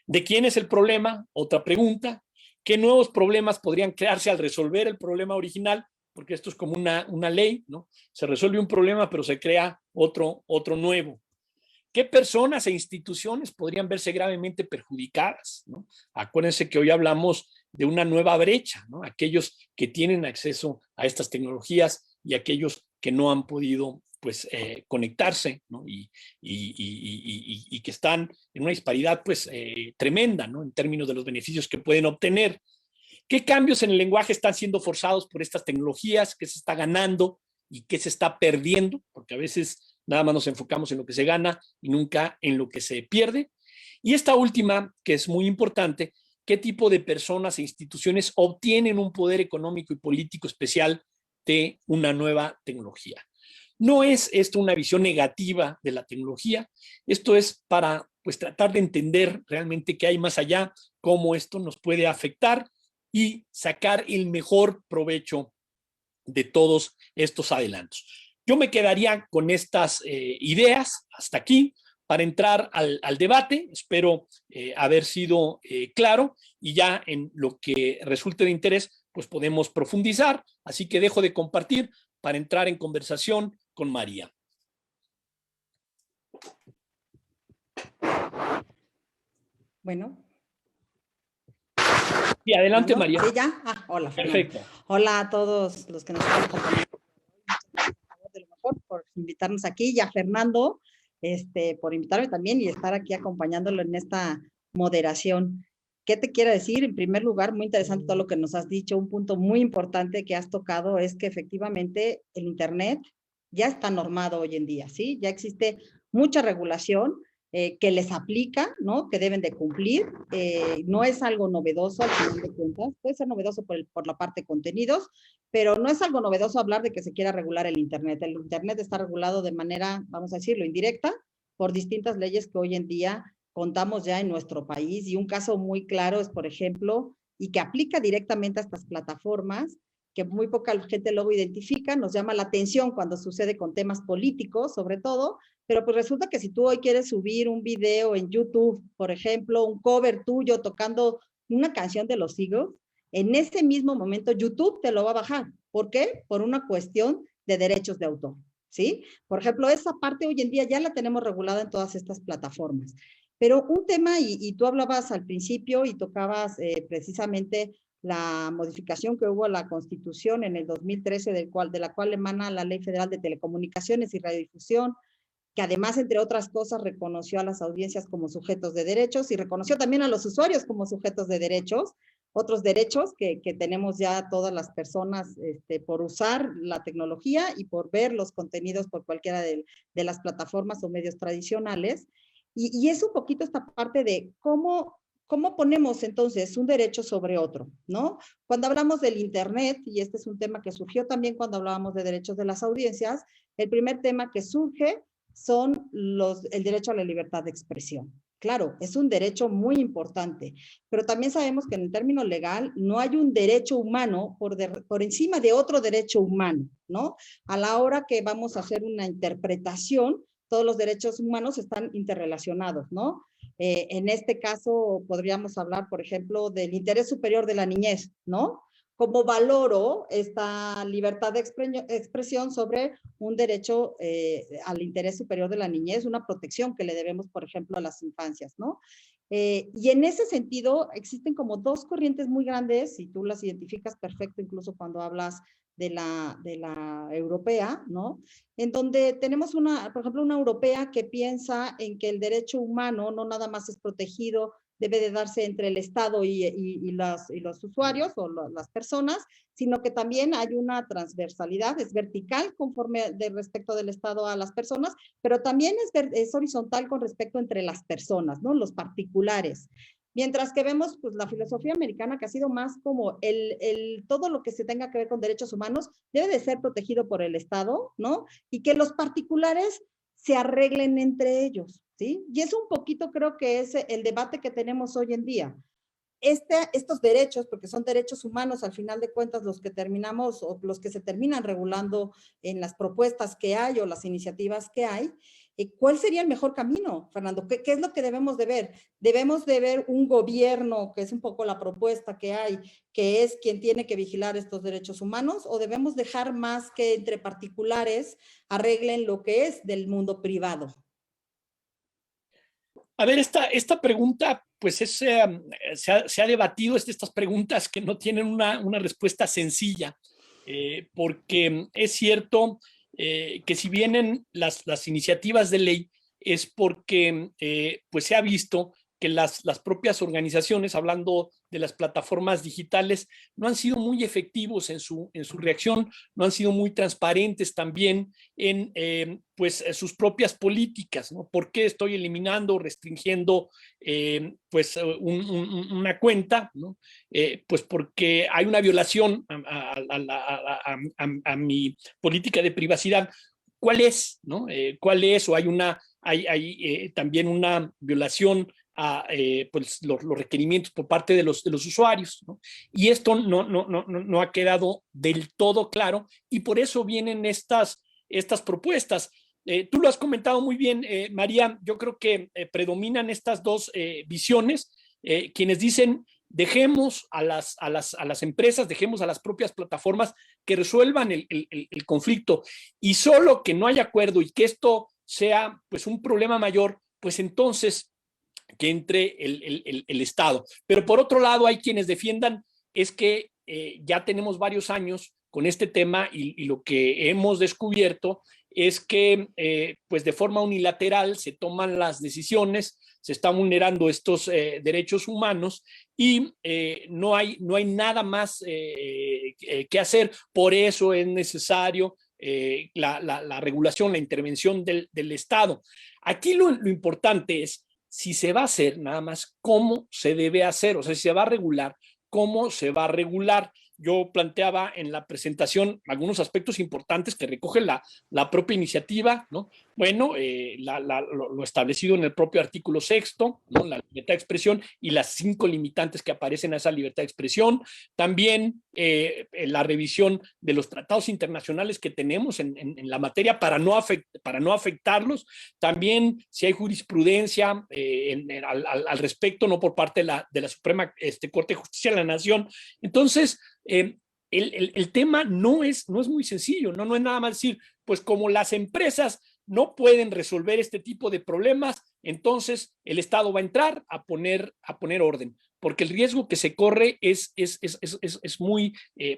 ¿De quién es el problema? Otra pregunta. ¿Qué nuevos problemas podrían crearse al resolver el problema original? Porque esto es como una ley, ¿no? Se resuelve un problema, pero se crea otro nuevo. ¿Qué personas e instituciones podrían verse gravemente perjudicadas, ¿no? Acuérdense que hoy hablamos de una nueva brecha, ¿no? Aquellos que tienen acceso a estas tecnologías y aquellos que no han podido, pues, conectarse, ¿no? Y que están en una disparidad, pues, tremenda, ¿no? En términos de los beneficios que pueden obtener. ¿Qué cambios en el lenguaje están siendo forzados por estas tecnologías? ¿Qué se está ganando y qué se está perdiendo? Porque a veces nada más nos enfocamos en lo que se gana y nunca en lo que se pierde. Y esta última, que es muy importante, ¿qué tipo de personas e instituciones obtienen un poder económico y político especial de una nueva tecnología? No es esto una visión negativa de la tecnología, esto es para, pues, tratar de entender realmente qué hay más allá, cómo esto nos puede afectar y sacar el mejor provecho de todos estos adelantos. Yo me quedaría con estas ideas hasta aquí para entrar al debate. Espero haber sido claro y ya en lo que resulte de interés, pues podemos profundizar. Así que dejo de compartir para entrar en conversación con María. Bueno. Sí, adelante, bueno, María. Sí, ya. Hola, Fernando. Perfecto. Hola a todos los que nos están acompañando. De lo mejor por invitarnos aquí y a Fernando por invitarme también y estar aquí acompañándolo en esta moderación. ¿Qué te quiero decir? En primer lugar, muy interesante todo lo que nos has dicho. Un punto muy importante que has tocado es que efectivamente el Internet ya está normado hoy en día, ¿sí? Ya existe mucha regulación que les aplica, ¿no? Que deben de cumplir. No es algo novedoso al final de cuentas. Puede ser novedoso por la parte de contenidos, pero no es algo novedoso hablar de que se quiera regular el Internet. El Internet está regulado de manera, vamos a decirlo, indirecta por distintas leyes que hoy en día contamos ya en nuestro país. Y un caso muy claro es, por ejemplo, y que aplica directamente a estas plataformas, que muy poca gente luego identifica, nos llama la atención cuando sucede con temas políticos, sobre todo, pero pues resulta que si tú hoy quieres subir un video en YouTube, por ejemplo, un cover tuyo tocando una canción de los Eagles, en ese mismo momento YouTube te lo va a bajar. ¿Por qué? Por una cuestión de derechos de autor, ¿sí? Por ejemplo, esa parte hoy en día ya la tenemos regulada en todas estas plataformas. Pero un tema, y tú hablabas al principio y tocabas precisamente la modificación que hubo a la Constitución en el 2013, de la cual emana la Ley Federal de Telecomunicaciones y Radiodifusión, que además, entre otras cosas, reconoció a las audiencias como sujetos de derechos y reconoció también a los usuarios como sujetos de derechos, otros derechos que tenemos ya todas las personas por usar la tecnología y por ver los contenidos por cualquiera de las plataformas o medios tradicionales. Y es un poquito esta parte de cómo ponemos entonces un derecho sobre otro, ¿no? Cuando hablamos del Internet, y este es un tema que surgió también cuando hablábamos de derechos de las audiencias, el primer tema que surge son el derecho a la libertad de expresión. Claro, es un derecho muy importante, pero también sabemos que en el término legal no hay un derecho humano por encima de otro derecho humano, ¿no? A la hora que vamos a hacer una interpretación, todos los derechos humanos están interrelacionados, ¿no? En este caso podríamos hablar, por ejemplo, del interés superior de la niñez, ¿no? Cómo valoro esta libertad de expresión sobre un derecho al interés superior de la niñez, una protección que le debemos, por ejemplo, a las infancias, ¿no? Y en ese sentido existen como dos corrientes muy grandes, y tú las identificas perfecto incluso cuando hablas de la europea, ¿no? En donde tenemos por ejemplo, una europea que piensa en que el derecho humano no nada más es protegido, debe de darse entre el Estado y los usuarios o las personas, sino que también hay una transversalidad, es vertical conforme respecto del Estado a las personas, pero también es horizontal con respecto entre las personas, ¿no? Los particulares. Mientras que vemos pues la filosofía americana que ha sido más como todo lo que se tenga que ver con derechos humanos debe de ser protegido por el Estado, ¿no? Y que los particulares se arreglen entre ellos, ¿sí? Y es un poquito, creo que es el debate que tenemos hoy en día. Estos derechos, porque son derechos humanos al final de cuentas los que terminamos o los que se terminan regulando en las propuestas que hay o las iniciativas que hay, ¿cuál sería el mejor camino, Fernando? ¿Qué es lo que debemos de ver? ¿Debemos de ver un gobierno, que es un poco la propuesta que hay, que es quien tiene que vigilar estos derechos humanos, o debemos dejar más que entre particulares arreglen lo que es del mundo privado? A ver, esta pregunta, pues se ha debatido, estas preguntas que no tienen una respuesta sencilla, porque es cierto que si vienen las iniciativas de ley es porque pues se ha visto que las propias organizaciones, hablando de las plataformas digitales, no han sido muy efectivos en su reacción, no han sido muy transparentes también en pues sus propias políticas, ¿no? ¿Por qué estoy eliminando, restringiendo pues una cuenta, ¿no? Pues porque hay una violación a mi política de privacidad. ¿Cuál es? ¿No? ¿Cuál es? O hay también una violación a pues los requerimientos por parte de los usuarios, ¿no? Y esto no ha quedado del todo claro y por eso vienen estas propuestas. Tú lo has comentado muy bien, María. Yo creo que predominan estas dos visiones, quienes dicen dejemos a las empresas, dejemos a las propias plataformas que resuelvan el conflicto, y solo que no haya acuerdo y que esto sea pues un problema mayor, pues entonces que entre el Estado. Pero por otro lado hay quienes defiendan es que ya tenemos varios años con este tema y lo que hemos descubierto es que pues de forma unilateral se toman las decisiones, se están vulnerando estos derechos humanos y no hay nada más que hacer. Por eso es necesario la regulación, la intervención del Estado. Aquí lo importante es si se va a hacer, nada más cómo se debe hacer, o sea, si se va a regular, cómo se va a regular. Yo planteaba en la presentación algunos aspectos importantes que recoge la propia iniciativa, ¿no? Bueno, lo establecido en el propio artículo 6º, ¿no? La libertad de expresión y las 5 limitantes que aparecen a esa libertad de expresión. También la revisión de los tratados internacionales que tenemos en la materia para no afectarlos. También si hay jurisprudencia al respecto, no por parte de la Suprema Corte de Justicia de la Nación. Entonces, el tema no es muy sencillo, no es nada más decir, pues como las empresas no pueden resolver este tipo de problemas, entonces el Estado va a entrar a poner orden, porque el riesgo que se corre es muy,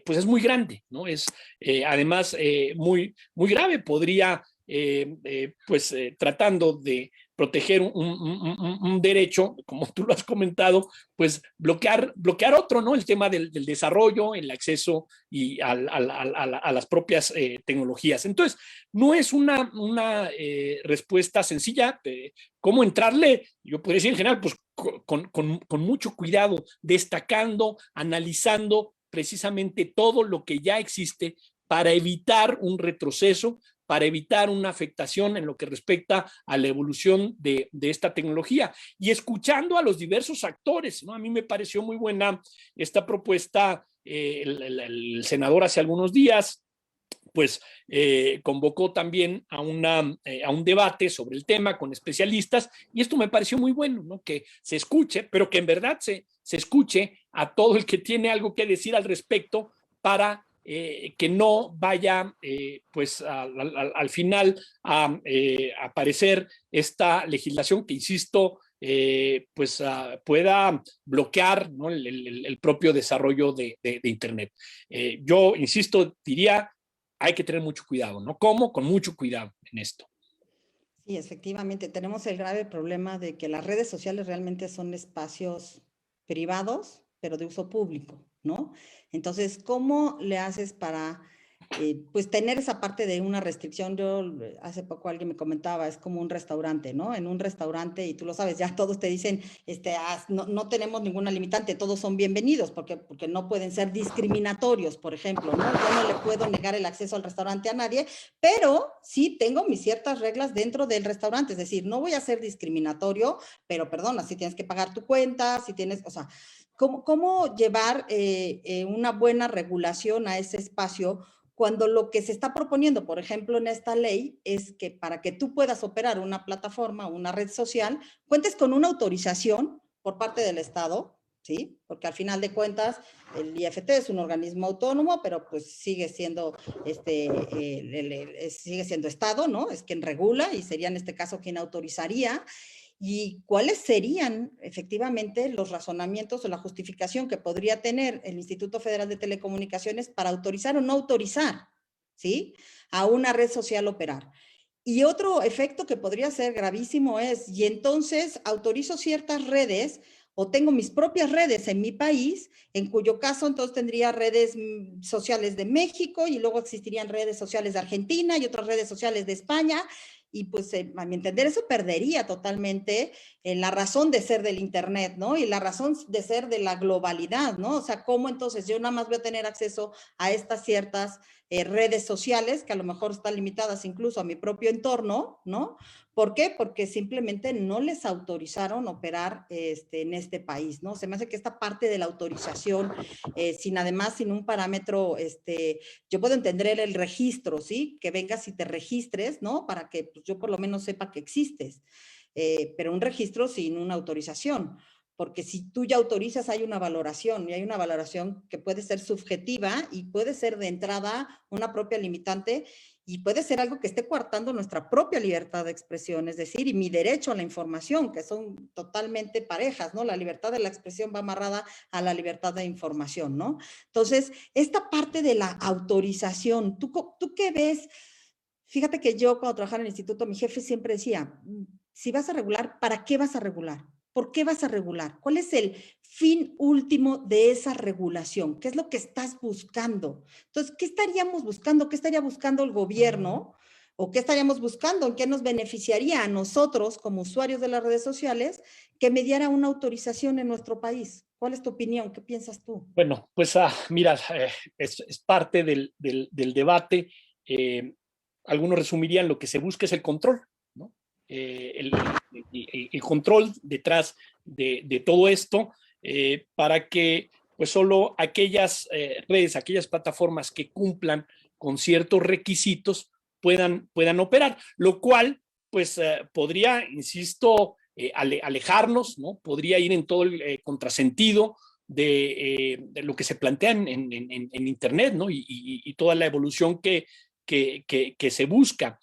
pues es muy grande, ¿no? Es además muy grave. Podría, pues tratando de proteger un derecho, como tú lo has comentado, pues bloquear otro, ¿no? El tema del desarrollo, el acceso y a las propias tecnologías. Entonces, no es una respuesta sencilla. ¿Cómo entrarle? Yo podría decir en general, pues con mucho cuidado, destacando, analizando precisamente todo lo que ya existe para evitar un retroceso, para evitar una afectación en lo que respecta a la evolución de esta tecnología, y escuchando a los diversos actores, ¿no? A mí me pareció muy buena esta propuesta. El senador hace algunos días pues convocó también a un debate sobre el tema con especialistas, y esto me pareció muy bueno, ¿no? Que se escuche, pero que en verdad se escuche a todo el que tiene algo que decir al respecto, para que no vaya pues al final a aparecer esta legislación que, insisto, pues pueda bloquear, ¿no? el propio desarrollo de Internet. Yo, insisto, diría, hay que tener mucho cuidado, ¿no? ¿Cómo? Con mucho cuidado en esto. Sí, efectivamente, tenemos el grave problema de que las redes sociales realmente son espacios privados, pero de uso público, ¿no? Entonces, ¿cómo le haces para pues tener esa parte de una restricción. Yo hace poco alguien me comentaba, es como un restaurante, ¿no? En un restaurante, y tú lo sabes, ya todos te dicen, no tenemos ninguna limitante, todos son bienvenidos, porque no pueden ser discriminatorios, por ejemplo, ¿no? Yo no le puedo negar el acceso al restaurante a nadie, pero sí tengo mis ciertas reglas dentro del restaurante, es decir, no voy a ser discriminatorio, pero perdona, si tienes que pagar tu cuenta, si tienes, o sea, ¿cómo llevar una buena regulación a ese espacio cuando lo que se está proponiendo, por ejemplo, en esta ley, es que para que tú puedas operar una plataforma, una red social, cuentes con una autorización por parte del Estado, ¿sí? Porque al final de cuentas, el IFT es un organismo autónomo, pero pues sigue siendo, sigue siendo Estado, ¿no? Es quien regula y sería en este caso quien autorizaría. ¿Y cuáles serían efectivamente los razonamientos o la justificación que podría tener el Instituto Federal de Telecomunicaciones para autorizar o no autorizar, ¿sí?, a una red social operar? Y otro efecto que podría ser gravísimo es, y entonces autorizo ciertas redes o tengo mis propias redes en mi país, en cuyo caso entonces tendría redes sociales de México y luego existirían redes sociales de Argentina y otras redes sociales de España, y pues a mi entender eso perdería totalmente la razón de ser del Internet, ¿no? Y la razón de ser de la globalidad, ¿no? O sea, ¿cómo entonces yo nada más voy a tener acceso a estas ciertas redes sociales que a lo mejor están limitadas incluso a mi propio entorno, ¿no? ¿Por qué? Porque simplemente no les autorizaron operar en este país, ¿no? Se me hace que esta parte de la autorización, sin un parámetro, yo puedo entender el registro, ¿sí? Que vengas y te registres, ¿no? Para que pues, yo por lo menos sepa que existes, pero un registro sin una autorización. Porque si tú ya autorizas, hay una valoración, y hay una valoración que puede ser subjetiva y puede ser de entrada una propia limitante y puede ser algo que esté coartando nuestra propia libertad de expresión, es decir, y mi derecho a la información, que son totalmente parejas, ¿no? La libertad de la expresión va amarrada a la libertad de información, ¿no? Entonces, esta parte de la autorización, ¿tú qué ves? Fíjate que yo cuando trabajaba en el instituto, mi jefe siempre decía, si vas a regular, ¿para qué vas a regular? ¿Por qué vas a regular? ¿Cuál es el fin último de esa regulación? ¿Qué es lo que estás buscando? Entonces, ¿qué estaríamos buscando? ¿Qué estaría buscando el gobierno? ¿O qué estaríamos buscando? ¿En qué nos beneficiaría a nosotros como usuarios de las redes sociales que mediara una autorización en nuestro país? ¿Cuál es tu opinión? ¿Qué piensas tú? Bueno, pues mira, es parte del debate. Algunos resumirían lo que se busca es el control, ¿no? El control detrás de todo esto para que pues solo aquellas redes, aquellas plataformas que cumplan con ciertos requisitos puedan operar, lo cual pues podría, insisto, alejarnos, ¿no? Podría ir en todo el contrasentido de lo que se plantea en Internet, ¿no? Y toda la evolución que se busca.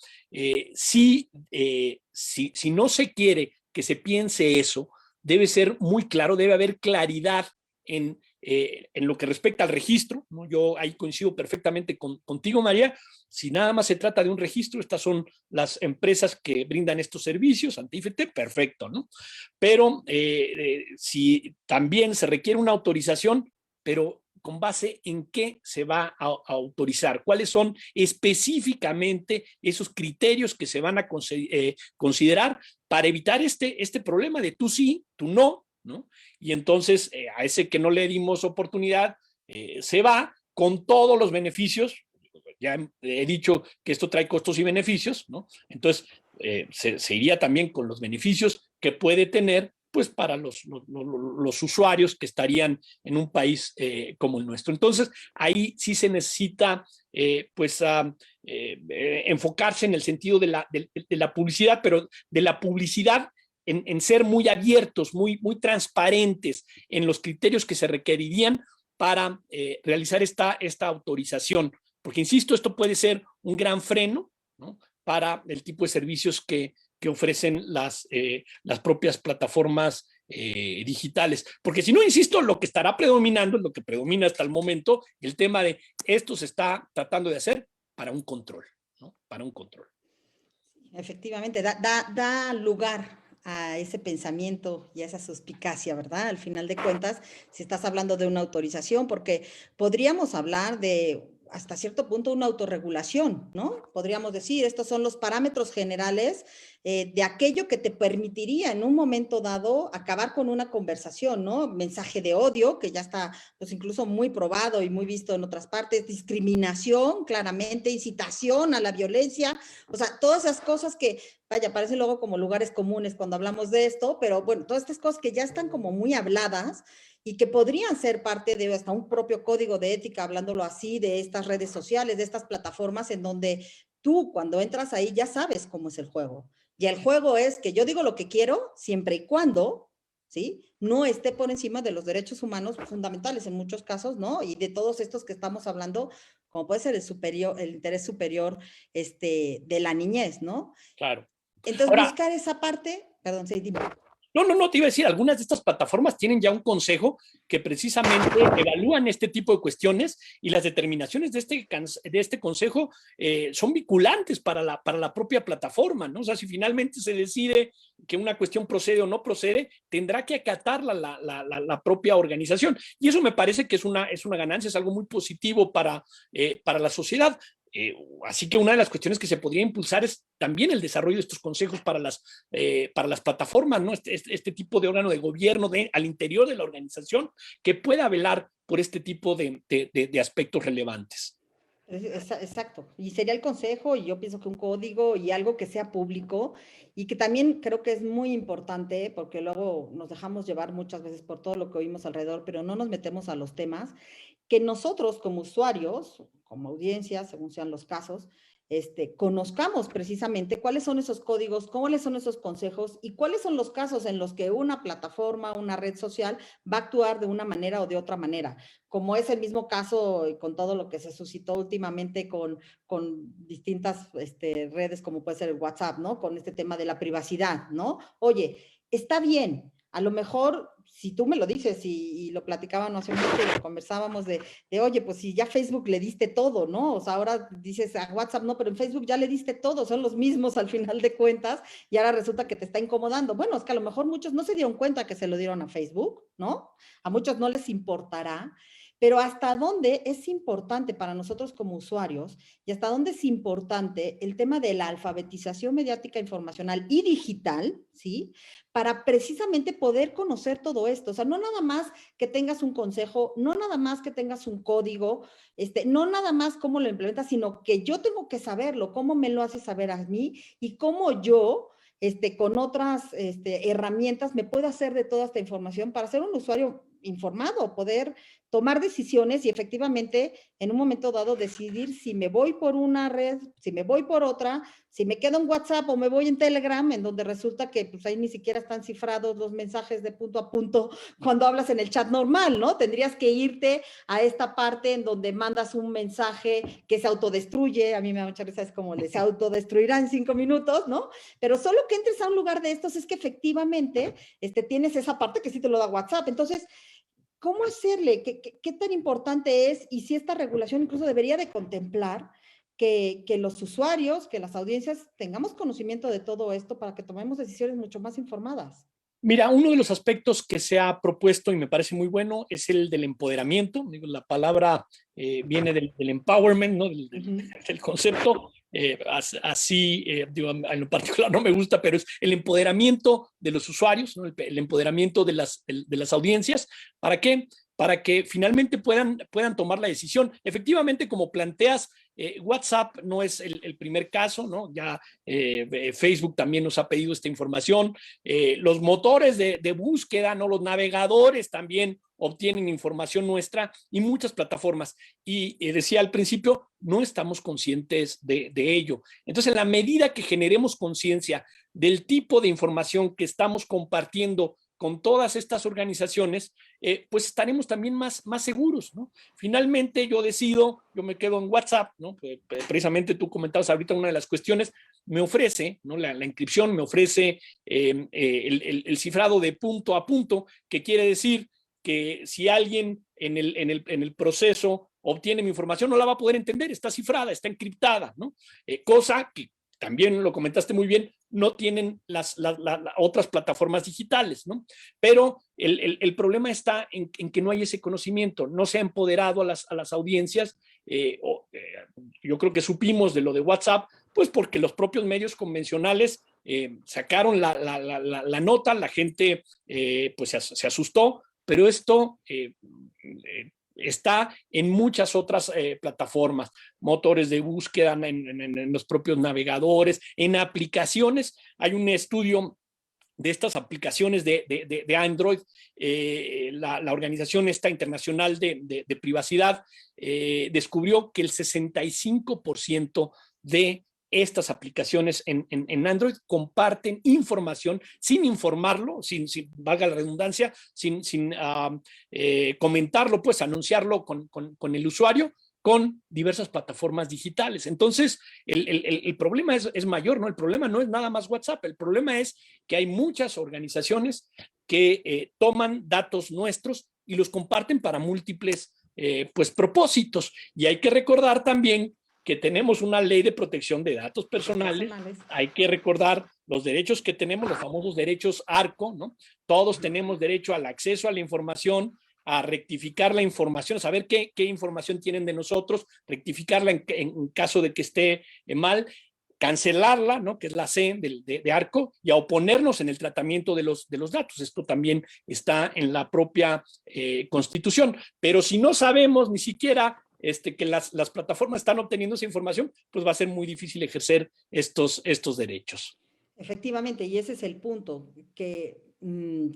Si no se quiere que se piense eso, debe ser muy claro, debe haber claridad en lo que respecta al registro, ¿no? Yo ahí coincido perfectamente contigo, María. Si nada más se trata de un registro, estas son las empresas que brindan estos servicios ante IFT, perfecto, ¿no? Pero si también se requiere una autorización, pero con base en qué se va a autorizar, cuáles son específicamente esos criterios que se van a considerar para evitar este problema de tú sí, tú no, ¿no? Y entonces a ese que no le dimos oportunidad se va con todos los beneficios. Ya he dicho que esto trae costos y beneficios, ¿no? Entonces se iría también con los beneficios que puede tener pues para los usuarios que estarían en un país como el nuestro. Entonces, ahí sí se necesita enfocarse en el sentido de la publicidad, pero de la publicidad en ser muy abiertos, muy transparentes en los criterios que se requerirían para realizar esta autorización. Porque, insisto, esto puede ser un gran freno, ¿no?, para el tipo de servicios que ofrecen las propias plataformas digitales. Porque si no, insisto, lo que estará predominando, lo que predomina hasta el momento, el tema de esto se está tratando de hacer para un control, ¿no? Para un control. Efectivamente, da lugar a ese pensamiento y a esa suspicacia, ¿verdad? Al final de cuentas, si estás hablando de una autorización, porque podríamos hablar de hasta cierto punto una autorregulación, ¿no? Podríamos decir, estos son los parámetros generales de aquello que te permitiría en un momento dado acabar con una conversación, ¿no? Mensaje de odio, que ya está pues incluso muy probado y muy visto en otras partes, discriminación, claramente, incitación a la violencia, o sea, todas esas cosas que, vaya, parecen luego como lugares comunes cuando hablamos de esto, pero bueno, todas estas cosas que ya están como muy habladas y que podrían ser parte de hasta un propio código de ética, hablándolo así, de estas redes sociales, de estas plataformas en donde tú cuando entras ahí ya sabes cómo es el juego. Y el juego es que yo digo lo que quiero siempre y cuando, ¿sí? No esté por encima de los derechos humanos fundamentales en muchos casos, ¿no? Y de todos estos que estamos hablando, como puede ser el interés superior de la niñez, ¿no? Claro. Entonces, Ahora, buscar esa parte, perdón, sí, dime. no, te iba a decir, algunas de estas plataformas tienen ya un consejo que precisamente evalúan este tipo de cuestiones y las determinaciones de este consejo son vinculantes para la propia plataforma, ¿no? O sea, si finalmente se decide que una cuestión procede o no procede, tendrá que acatarla la propia organización. Y eso me parece que es una ganancia, es algo muy positivo para la sociedad. Así que una de las cuestiones que se podría impulsar es también el desarrollo de estos consejos para las plataformas, ¿no? Este tipo de órgano de gobierno al interior de la organización que pueda velar por este tipo de aspectos relevantes. Exacto, y sería el consejo, y yo pienso que un código y algo que sea público, y que también creo que es muy importante, porque luego nos dejamos llevar muchas veces por todo lo que oímos alrededor, pero no nos metemos a los temas, que nosotros como usuarios, como audiencia, según sean los casos, conozcamos precisamente cuáles son esos códigos, cuáles son esos consejos y cuáles son los casos en los que una plataforma, una red social va a actuar de una manera o de otra manera, como es el mismo caso con todo lo que se suscitó últimamente con distintas redes, como puede ser el WhatsApp, ¿no? Con este tema de la privacidad, ¿no? Oye, está bien, a lo mejor, si tú me lo dices y lo platicábamos hace mucho y lo conversábamos oye, pues si ya Facebook le diste todo, ¿no? O sea, ahora dices a WhatsApp no, pero en Facebook ya le diste todo, son los mismos al final de cuentas y ahora resulta que te está incomodando. Bueno, es que a lo mejor muchos no se dieron cuenta que se lo dieron a Facebook, ¿no? A muchos no les importará, pero hasta dónde es importante para nosotros como usuarios y hasta dónde es importante el tema de la alfabetización mediática, informacional y digital, ¿sí? Para precisamente poder conocer todo esto. O sea, no nada más que tengas un consejo, no nada más que tengas un código, no nada más cómo lo implementas, sino que yo tengo que saberlo, cómo me lo hace saber a mí y cómo yo, con otras herramientas me puedo hacer de toda esta información para ser un usuario informado, poder tomar decisiones y efectivamente en un momento dado decidir si me voy por una red, si me voy por otra, si me quedo en WhatsApp o me voy en Telegram, en donde resulta que pues ahí ni siquiera están cifrados los mensajes de punto a punto cuando hablas en el chat normal, ¿no? Tendrías que irte a esta parte en donde mandas un mensaje que se autodestruye, a mí me da mucha risa, es como se autodestruirá en 5 minutos, ¿no? Pero solo que entres a un lugar de estos es que efectivamente tienes esa parte que sí te lo da WhatsApp. Entonces, ¿cómo hacerle? ¿Qué tan importante es? Y si esta regulación incluso debería de contemplar que los usuarios, que las audiencias tengamos conocimiento de todo esto para que tomemos decisiones mucho más informadas. Mira, uno de los aspectos que se ha propuesto y me parece muy bueno es el del empoderamiento. Digo, la palabra viene del empowerment, ¿no? Del concepto. Así, digo, en lo particular no me gusta, pero es el empoderamiento de los usuarios, ¿no? El empoderamiento de las audiencias. ¿Para qué? Para que finalmente puedan tomar la decisión. Efectivamente, como planteas, WhatsApp no es el primer caso, ¿no? Ya Facebook también nos ha pedido esta información. Los motores de búsqueda, ¿no? Los navegadores también obtienen información nuestra y muchas plataformas. Y decía al principio, no estamos conscientes de ello. Entonces, en la medida que generemos conciencia del tipo de información que estamos compartiendo con todas estas organizaciones, pues estaremos también más seguros, ¿no? Finalmente yo decido, yo me quedo en WhatsApp, ¿no? Precisamente tú comentabas ahorita una de las cuestiones, me ofrece, ¿no? La inscripción me ofrece el cifrado de punto a punto, que quiere decir que si alguien en el proceso obtiene mi información, no la va a poder entender, está cifrada, está encriptada, ¿no? Cosa que también lo comentaste muy bien, no tienen las otras plataformas digitales, ¿no? Pero el problema está en que no hay ese conocimiento, no se ha empoderado a las audiencias yo creo que supimos de lo de WhatsApp, pues porque los propios medios convencionales sacaron la nota, la gente pues se asustó, pero esto está en muchas otras plataformas, motores de búsqueda, en los propios navegadores, en aplicaciones. Hay un estudio de estas aplicaciones de Android, la organización esta internacional de privacidad descubrió que el 65% de estas aplicaciones en Android comparten información sin informarlo, sin valga la redundancia, sin comentarlo, pues anunciarlo con el usuario, con diversas plataformas digitales. Entonces, el problema es mayor, ¿no? El problema no es nada más WhatsApp, el problema es que hay muchas organizaciones que toman datos nuestros y los comparten para múltiples pues, propósitos. Y hay que recordar también que tenemos una ley de protección de datos personales, hay que recordar los derechos que tenemos, los famosos derechos ARCO, ¿no? Todos tenemos derecho al acceso a la información, a rectificar la información, a saber qué información tienen de nosotros, rectificarla en caso de que esté mal, cancelarla, ¿no? Que es la C de ARCO, y a oponernos en el tratamiento de los datos. Esto también está en la propia Constitución. Pero si no sabemos ni siquiera que las plataformas están obteniendo esa información, pues va a ser muy difícil ejercer estos derechos. Efectivamente, y ese es el punto, que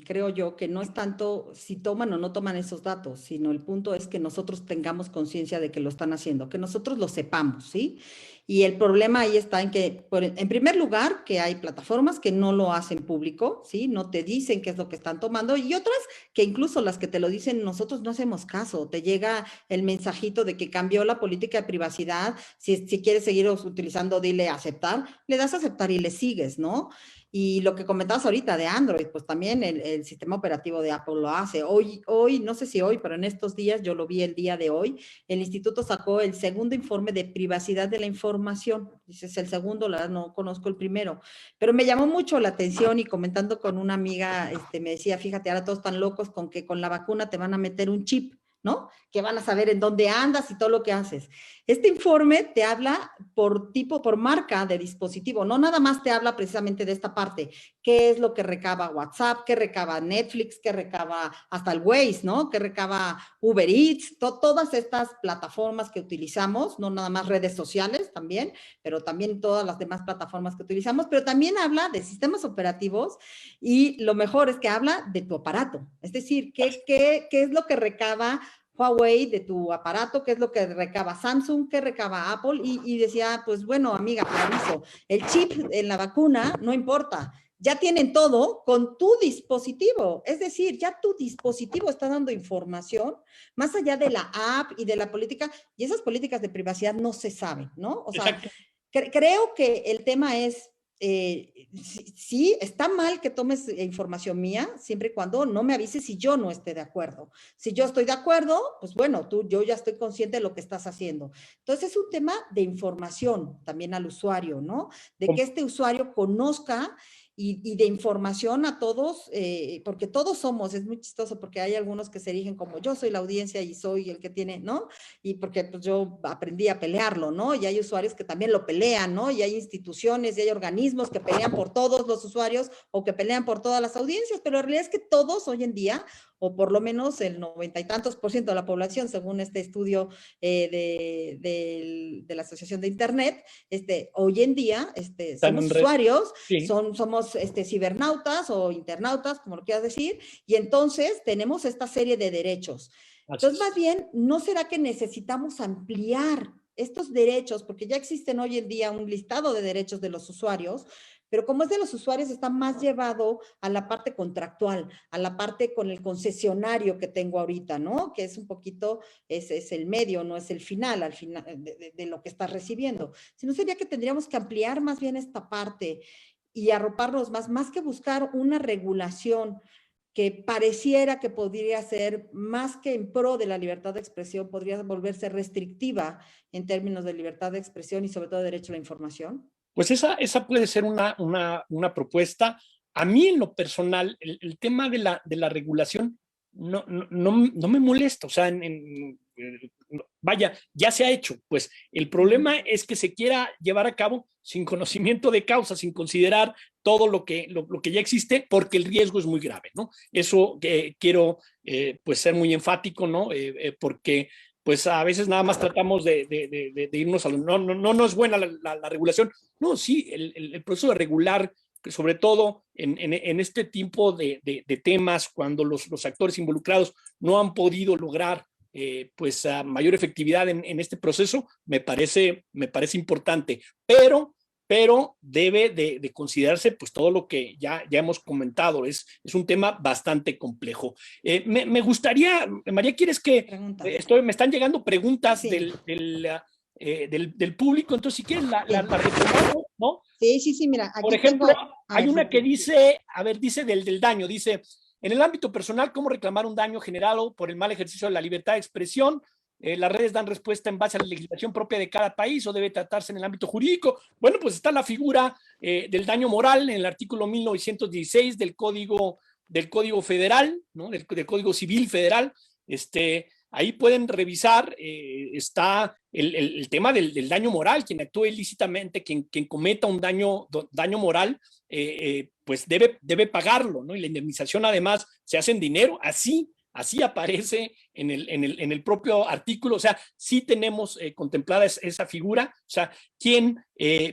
creo yo que no es tanto si toman o no toman esos datos, sino el punto es que nosotros tengamos conciencia de que lo están haciendo, que nosotros lo sepamos, ¿sí? Y el problema ahí está en que, en primer lugar, que hay plataformas que no lo hacen público, ¿sí? No te dicen qué es lo que están tomando, y otras que incluso las que te lo dicen, nosotros no hacemos caso. Te llega el mensajito de que cambió la política de privacidad, si quieres seguir utilizando, dile aceptar, le das a aceptar y le sigues, ¿no? Y lo que comentabas ahorita de Android, pues también el sistema operativo de Apple lo hace. Hoy, no sé si hoy, pero en estos días, yo lo vi el día de hoy, el instituto sacó el segundo informe de privacidad de la información. Dices el segundo, la verdad no conozco el primero, pero me llamó mucho la atención y comentando con una amiga, me decía, fíjate, ahora todos están locos con que con la vacuna te van a meter un chip, ¿no? Que van a saber en dónde andas y todo lo que haces. Este informe te habla por tipo, por marca de dispositivo, no nada más te habla precisamente de esta parte, qué es lo que recaba WhatsApp, qué recaba Netflix, qué recaba hasta el Waze, ¿no? Qué recaba Uber Eats, todas estas plataformas que utilizamos, no nada más redes sociales también, pero también todas las demás plataformas que utilizamos, pero también habla de sistemas operativos y lo mejor es que habla de tu aparato, es decir, qué es lo que recaba Huawei de tu aparato, qué es lo que recaba Samsung, qué recaba Apple, y decía, pues bueno, amiga, te aviso, el chip en la vacuna no importa, ya tienen todo con tu dispositivo, es decir, ya tu dispositivo está dando información más allá de la app y de la política, y esas políticas de privacidad no se saben, ¿no? O sea, creo que el tema es, sí, está mal que tomes información mía, siempre y cuando no me avises si yo no esté de acuerdo. Si yo estoy de acuerdo, pues bueno, yo ya estoy consciente de lo que estás haciendo. Entonces es un tema de información también al usuario, ¿no? De que este usuario conozca y de información a todos, porque todos somos, es muy chistoso porque hay algunos que se erigen como yo soy la audiencia y soy el que tiene, ¿no? Y porque pues yo aprendí a pelearlo, ¿no? Y hay usuarios que también lo pelean, ¿no? Y hay instituciones y hay organismos que pelean por todos los usuarios o que pelean por todas las audiencias, pero la realidad es que todos hoy en día, o por lo menos el 90 y tantos % de la población, según este estudio de la Asociación de Internet, hoy en día somos usuarios, sí. Somos cibernautas o internautas, como lo quieras decir, y entonces tenemos esta serie de derechos. Entonces, más bien, ¿no será que necesitamos ampliar estos derechos? Porque ya existen hoy en día un listado de derechos de los usuarios, pero como es de los usuarios, está más llevado a la parte contractual, a la parte con el concesionario que tengo ahorita, ¿no? Que es un poquito, es el medio, no es el final, al final de lo que estás recibiendo. Si no, sería que tendríamos que ampliar más bien esta parte y arroparnos más que buscar una regulación que pareciera que podría ser más que en pro de la libertad de expresión, podría volverse restrictiva en términos de libertad de expresión y sobre todo de derecho a la información? Pues esa puede ser una propuesta. A mí en lo personal, el tema de la regulación no me molesta. O sea, vaya, ya se ha hecho. Pues el problema es que se quiera llevar a cabo sin conocimiento de causa, sin considerar todo lo que ya existe, porque el riesgo es muy grave, ¿no? Eso quiero pues ser muy enfático, ¿no? Porque pues a veces nada más tratamos de irnos a lo, no es buena la regulación. No, sí, el proceso de regular, sobre todo en este tipo de temas, cuando los actores involucrados no han podido lograr pues mayor efectividad en este proceso, me parece importante, pero debe de considerarse pues todo lo que ya hemos comentado. Es un tema bastante complejo. Me gustaría, María, ¿quieres que me están llegando preguntas Sí. del público? Entonces, si quieres, la retomamos, ¿no? Sí, mira. Aquí por ejemplo, hay una que dice, dice del daño, dice, en el ámbito personal, ¿cómo reclamar un daño generado por el mal ejercicio de la libertad de expresión? Las redes dan respuesta en base a la legislación propia de cada país o debe tratarse en el ámbito jurídico. Bueno, pues está la figura del daño moral en el artículo 1916 del Código Federal, ¿no? del Código Civil Federal. Ahí pueden revisar, está el tema del daño moral. Quien actúe ilícitamente, quien cometa un daño moral, pues debe pagarlo, ¿no? Y la indemnización además se hace en dinero. Así aparece en el propio artículo. O sea, sí tenemos contemplada esa figura. O sea, quien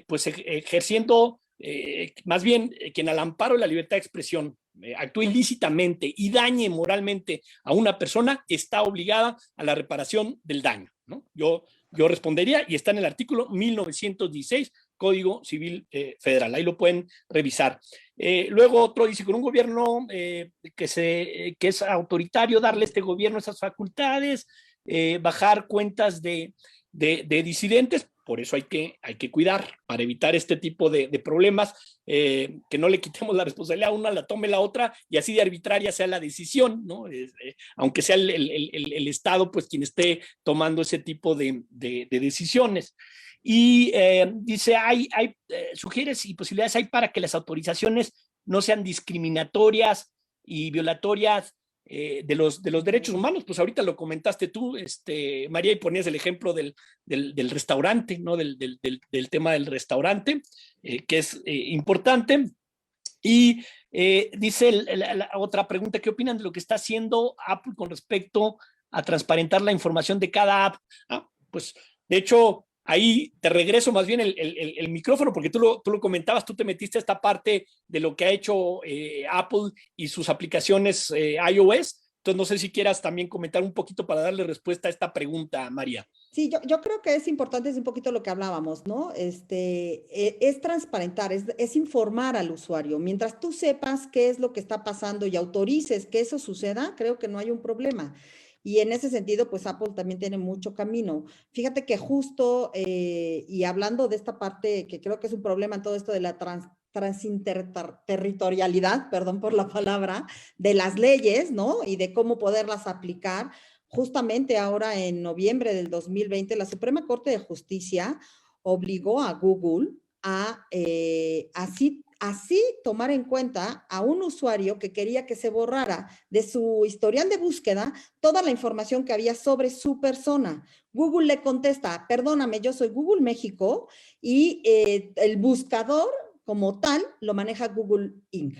pues ejerciendo, más bien quien al amparo de la libertad de expresión actúe ilícitamente y dañe moralmente a una persona, está obligada a la reparación del daño, ¿no? Yo respondería, y está en el artículo 1916, Código Civil Federal. Ahí lo pueden revisar. Luego otro dice, con un gobierno que es autoritario, darle a este gobierno esas facultades, bajar cuentas de disidentes. Por eso hay que cuidar, para evitar este tipo de problemas, que no le quitemos la responsabilidad a una, la tome la otra, y así de arbitraria sea la decisión, ¿no? Aunque sea el Estado pues quien esté tomando ese tipo de decisiones. Y dice, hay sugieres y posibilidades hay para que las autorizaciones no sean discriminatorias y violatorias de los derechos humanos. Pues ahorita lo comentaste tú, María, y ponías el ejemplo del restaurante, ¿no? Del tema del restaurante, que es importante. Y dice la otra pregunta, ¿qué opinan de lo que está haciendo Apple con respecto a transparentar la información de cada app? Pues, de hecho, ahí te regreso más bien el micrófono, porque tú lo comentabas, tú te metiste a esta parte de lo que ha hecho Apple y sus aplicaciones iOS. Entonces, no sé si quieras también comentar un poquito para darle respuesta a esta pregunta, María. Sí, yo creo que es importante, es un poquito lo que hablábamos, ¿no? Es transparentar, es informar al usuario. Mientras tú sepas qué es lo que está pasando y autorices que eso suceda, creo que no hay un problema. Y en ese sentido, pues Apple también tiene mucho camino. Fíjate que justo, y hablando de esta parte, que creo que es un problema en todo esto de la transinterterritorialidad, perdón por la palabra, de las leyes, ¿no? Y de cómo poderlas aplicar. Justamente ahora en noviembre del 2020, la Suprema Corte de Justicia obligó a Google a así tomar en cuenta a un usuario que quería que se borrara de su historial de búsqueda toda la información que había sobre su persona. Google le contesta, perdóname, yo soy Google México y el buscador como tal lo maneja Google Inc.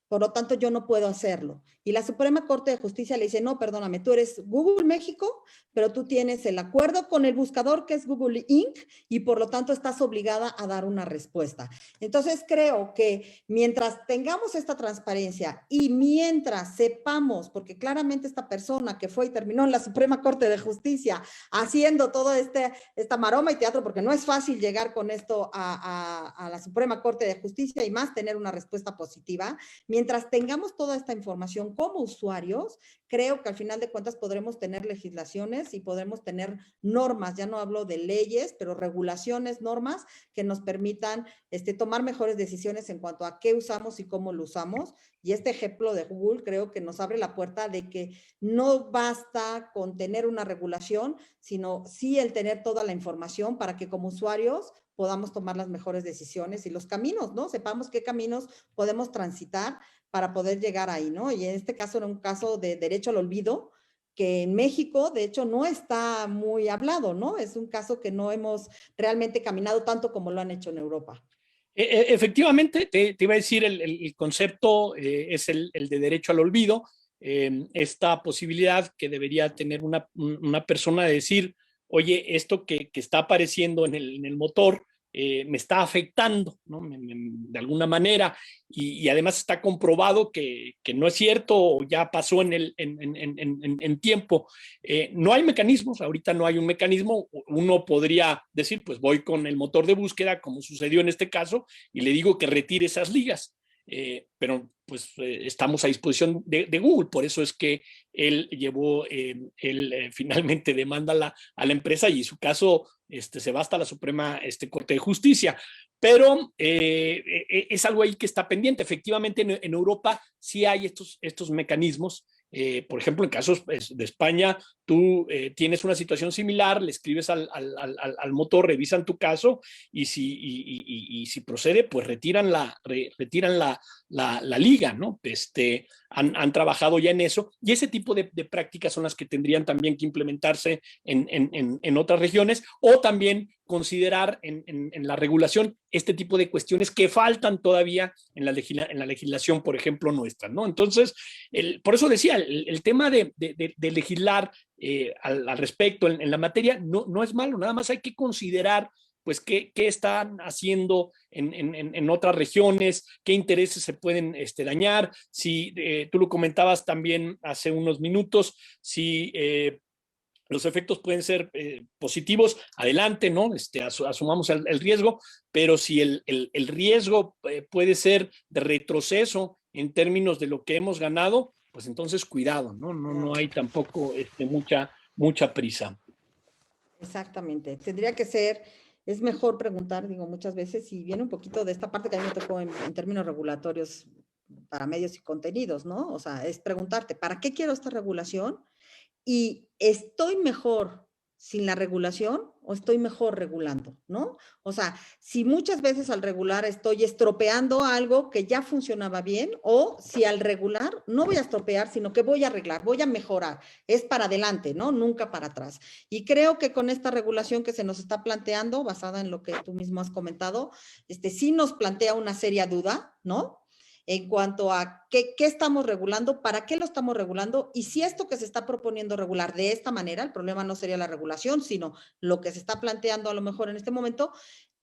Por lo tanto, yo no puedo hacerlo. Y la Suprema Corte de Justicia le dice, no, perdóname, tú eres Google México, pero tú tienes el acuerdo con el buscador que es Google Inc. y por lo tanto estás obligada a dar una respuesta. Entonces, creo que mientras tengamos esta transparencia y mientras sepamos, porque claramente esta persona que fue y terminó en la Suprema Corte de Justicia haciendo todo esta maroma y teatro, porque no es fácil llegar con esto a la Suprema Corte de Justicia y más tener una respuesta positiva. Mientras tengamos toda esta información como usuarios, creo que al final de cuentas podremos tener legislaciones y podremos tener normas, ya no hablo de leyes, pero regulaciones, normas que nos permitan tomar mejores decisiones en cuanto a qué usamos y cómo lo usamos. Y este ejemplo de Google creo que nos abre la puerta de que no basta con tener una regulación, sino sí el tener toda la información para que como usuarios podamos tomar las mejores decisiones y los caminos, ¿no? Sepamos qué caminos podemos transitar para poder llegar ahí, ¿no? Y en este caso era un caso de derecho al olvido, que en México, de hecho, no está muy hablado, ¿no? Es un caso que no hemos realmente caminado tanto como lo han hecho en Europa. Efectivamente, te iba a decir, el concepto es el de derecho al olvido, esta posibilidad que debería tener una persona de decir, oye, esto que está apareciendo en el motor me está afectando, ¿no? De alguna manera, y además está comprobado que no es cierto o ya pasó en tiempo. No hay mecanismos, ahorita no hay un mecanismo. Uno podría decir, pues voy con el motor de búsqueda, como sucedió en este caso, y le digo que retire esas ligas. Pero pues estamos a disposición de Google, por eso es que él llevó, finalmente demanda a la empresa y su caso se va hasta la Suprema Corte de Justicia. Pero es algo ahí que está pendiente. Efectivamente, en Europa sí hay estos mecanismos. Por ejemplo, en casos de España, tú tienes una situación similar, le escribes al motor, revisan tu caso y si procede, pues retiran la liga, ¿no? Han trabajado ya en eso y ese tipo de prácticas son las que tendrían también que implementarse en otras regiones o también considerar en la regulación este tipo de cuestiones que faltan todavía en la legislación, por ejemplo, nuestra, ¿no? Entonces, por eso decía, el tema de legislar al respecto en la materia no es malo, nada más hay que considerar pues qué están haciendo en otras regiones, qué intereses se pueden dañar. Si tú lo comentabas también hace unos minutos, si los efectos pueden ser positivos, adelante, ¿no? Asumamos el riesgo, pero si el riesgo puede ser de retroceso en términos de lo que hemos ganado, pues entonces cuidado, ¿no? No hay tampoco mucha prisa. Exactamente. Tendría que ser, es mejor preguntar, digo, muchas veces, y viene un poquito de esta parte que a mí me tocó en términos regulatorios para medios y contenidos, ¿no? O sea, es preguntarte, ¿para qué quiero esta regulación? Y estoy mejor sin la regulación o estoy mejor regulando, ¿no? O sea, si muchas veces al regular estoy estropeando algo que ya funcionaba bien o si al regular no voy a estropear, sino que voy a arreglar, voy a mejorar. Es para adelante, ¿no? Nunca para atrás. Y creo que con esta regulación que se nos está planteando, basada en lo que tú mismo has comentado, sí nos plantea una seria duda, ¿no? En cuanto a qué estamos regulando, para qué lo estamos regulando y si esto que se está proponiendo regular de esta manera, el problema no sería la regulación, sino lo que se está planteando a lo mejor en este momento,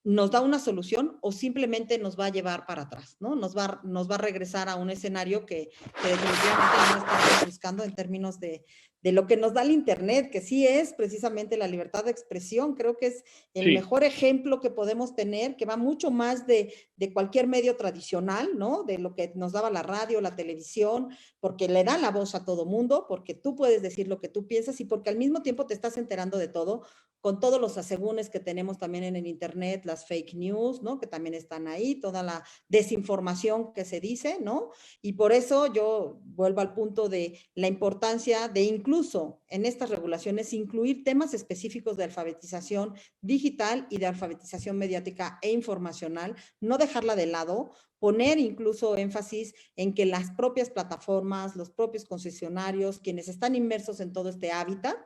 nos da una solución o simplemente nos va a llevar para atrás, ¿no? Nos va a regresar a un escenario que definitivamente no estamos buscando en términos de lo que nos da el Internet, que sí es precisamente la libertad de expresión. Creo que es el mejor ejemplo que podemos tener, que va mucho más de cualquier medio tradicional, ¿no? De lo que nos daba la radio, la televisión, porque le da la voz a todo mundo, porque tú puedes decir lo que tú piensas y porque al mismo tiempo te estás enterando de todo, con todos los asegúnes que tenemos también en el Internet, las fake news, ¿no? Que también están ahí, toda la desinformación que se dice, ¿no? Y por eso yo vuelvo al punto de la importancia de incluso en estas regulaciones incluir temas específicos de alfabetización digital y de alfabetización mediática e informacional, no dejarla de lado, poner incluso énfasis en que las propias plataformas, los propios concesionarios, quienes están inmersos en todo este hábitat,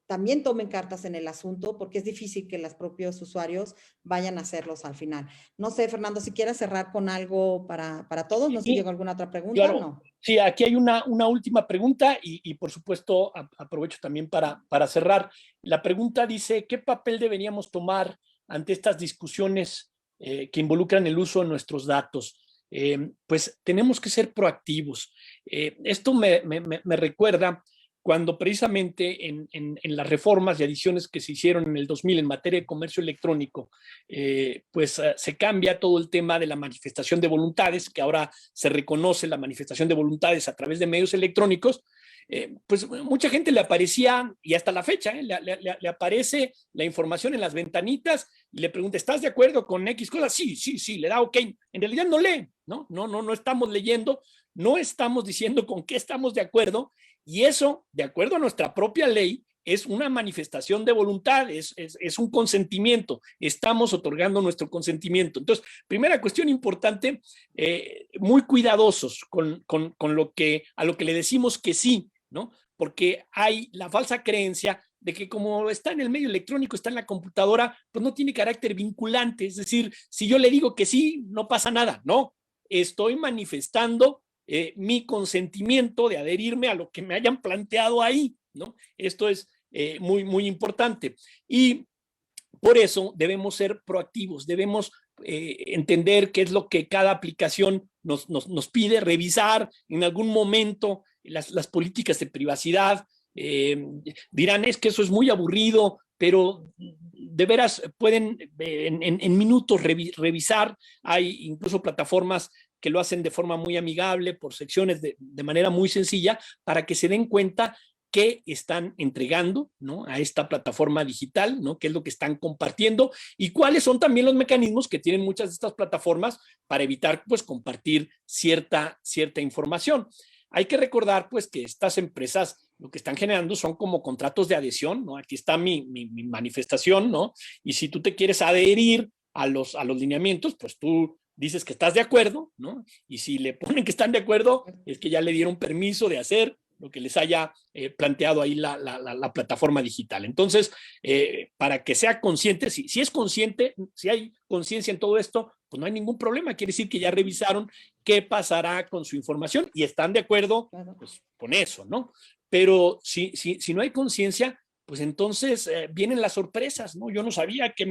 también tomen cartas en el asunto, porque es difícil que los propios usuarios vayan a hacerlos al final. No sé, Fernando, si quieres cerrar con algo para todos, no sé si llegó alguna otra pregunta. Claro, ¿no? Sí, aquí hay una última pregunta y por supuesto aprovecho también para cerrar. La pregunta dice, ¿qué papel deberíamos tomar ante estas discusiones que involucran el uso de nuestros datos? Pues tenemos que ser proactivos. Esto me recuerda cuando precisamente en las reformas y adiciones que se hicieron en el 2000 en materia de comercio electrónico, se cambia todo el tema de la manifestación de voluntades, que ahora se reconoce la manifestación de voluntades a través de medios electrónicos. Pues mucha gente le aparecía, y hasta la fecha, le aparece la información en las ventanitas y le pregunta, ¿estás de acuerdo con X cosas? Sí, le da OK. En realidad no lee, no estamos leyendo, no estamos diciendo con qué estamos de acuerdo, y eso, de acuerdo a nuestra propia ley, es una manifestación de voluntad, es un consentimiento, estamos otorgando nuestro consentimiento. Entonces, primera cuestión importante, muy cuidadosos con a lo que le decimos que sí, ¿no? porque hay la falsa creencia de que como está en el medio electrónico, está en la computadora, pues no tiene carácter vinculante. Es decir, si yo le digo que sí, no pasa nada. No, estoy manifestando mi consentimiento de adherirme a lo que me hayan planteado ahí, ¿no? Esto es muy, muy importante. Y por eso debemos ser proactivos, debemos entender qué es lo que cada aplicación nos pide, revisar en algún momento las políticas de privacidad. Dirán, es que eso es muy aburrido, pero de veras pueden en minutos revisar. Hay incluso plataformas que lo hacen de forma muy amigable, por secciones de manera muy sencilla, para que se den cuenta qué están entregando, ¿no?, a esta plataforma digital, ¿no?, qué es lo que están compartiendo y cuáles son también los mecanismos que tienen muchas de estas plataformas para evitar, pues, compartir cierta información. Hay que recordar, pues, que estas empresas lo que están generando son como contratos de adhesión, ¿no? Aquí está mi manifestación, ¿no? Y si tú te quieres adherir a los lineamientos, pues tú dices que estás de acuerdo, ¿no? Y si le ponen que están de acuerdo, es que ya le dieron permiso de hacer lo que les haya planteado ahí la plataforma digital. Entonces, para que sea consciente, si es consciente, si hay conciencia en todo esto, pues no hay ningún problema. Quiere decir que ya revisaron qué pasará con su información y están de acuerdo, pues, con eso, ¿no? Pero si no hay conciencia, pues entonces vienen las sorpresas, ¿no? Yo no sabía que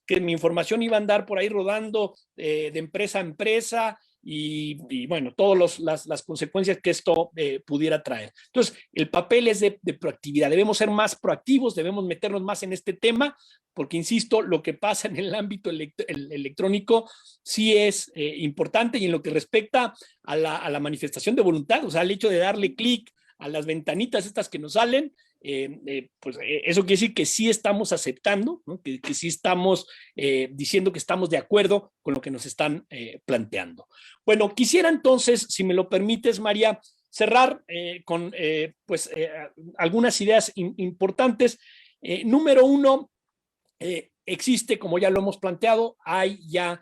que mi información iba a andar por ahí rodando de empresa a empresa, y bueno, todas las consecuencias que esto pudiera traer. Entonces, el papel es de proactividad. Debemos ser más proactivos, debemos meternos más en este tema, porque, insisto, lo que pasa en el ámbito electrónico sí es importante, y en lo que respecta a la manifestación de voluntad, o sea, el hecho de darle clic a las ventanitas estas que nos salen, pues eso quiere decir que sí estamos aceptando, ¿no?, que sí estamos diciendo que estamos de acuerdo con lo que nos están planteando. Bueno, quisiera entonces, si me lo permites, María, cerrar con pues algunas ideas importantes. Número uno, existe, como ya lo hemos planteado, hay ya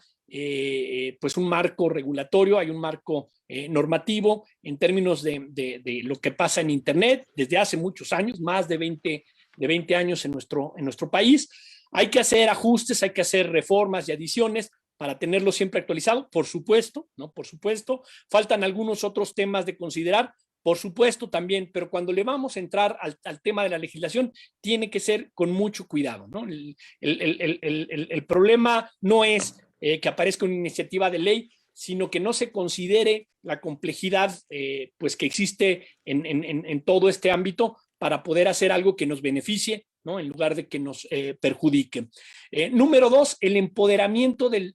pues un marco regulatorio, hay un marco normativo en términos de lo que pasa en Internet desde hace muchos años, más de 20 años en nuestro país. Hay que hacer ajustes, hay que hacer reformas y adiciones para tenerlo siempre actualizado, por supuesto, ¿no? Por supuesto. Faltan algunos otros temas de considerar, por supuesto también, pero cuando le vamos a entrar al tema de la legislación, tiene que ser con mucho cuidado, ¿no? El problema no es que aparezca una iniciativa de ley, sino que no se considere la complejidad pues que existe en todo este ámbito para poder hacer algo que nos beneficie, ¿no?, en lugar de que nos perjudique. Número dos, el empoderamiento de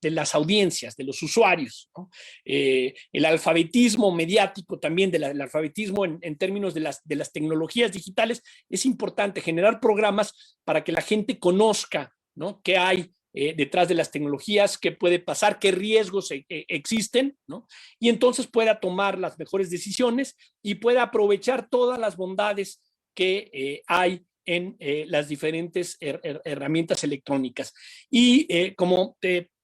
las audiencias, de los usuarios, ¿no? El alfabetismo mediático también, el alfabetismo en términos de las tecnologías digitales, es importante generar programas para que la gente conozca, ¿no?, qué hay detrás de las tecnologías, qué puede pasar, qué riesgos existen, ¿no?, y entonces pueda tomar las mejores decisiones y pueda aprovechar todas las bondades que hay en las diferentes herramientas electrónicas. Y como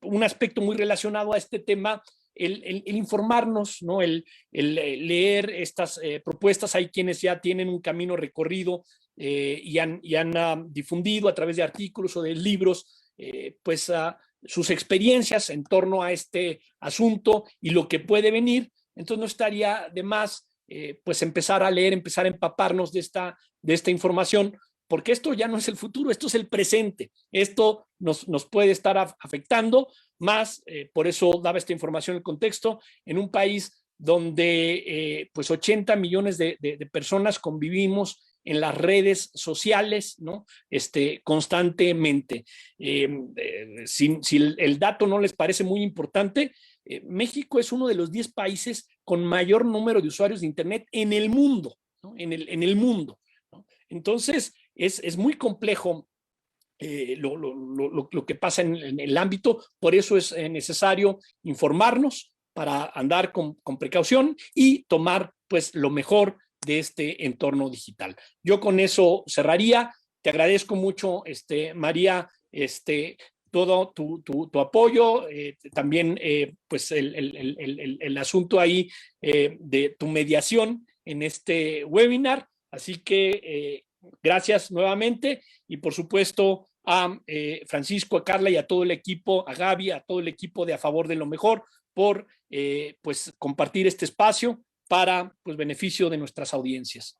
un aspecto muy relacionado a este tema, el informarnos, ¿no?, el leer estas propuestas. Hay quienes ya tienen un camino recorrido y han difundido a través de artículos o de libros pues sus experiencias en torno a este asunto y lo que puede venir. Entonces no estaría de más pues empezar a leer, empezar a empaparnos de esta información, porque esto ya no es el futuro, esto es el presente. Esto nos puede estar afectando más, por eso daba esta información en el contexto, en un país donde pues 80 millones de personas convivimos en las redes sociales, ¿no?, constantemente. Si el dato no les parece muy importante, México es uno de los 10 países con mayor número de usuarios de Internet en el mundo, ¿no?, en el mundo, ¿no? Entonces, es muy complejo lo que pasa en el ámbito. Por eso es necesario informarnos para andar con precaución y tomar, pues, lo mejor de este entorno digital. Yo con eso cerraría. Te agradezco mucho, María, todo tu apoyo, también pues el asunto ahí de tu mediación, en este webinar. Así que gracias nuevamente y por supuesto a Francisco, a Carla y a todo el equipo, a Gaby, a todo el equipo de A Favor de lo Mejor por pues compartir este espacio para pues beneficio de nuestras audiencias.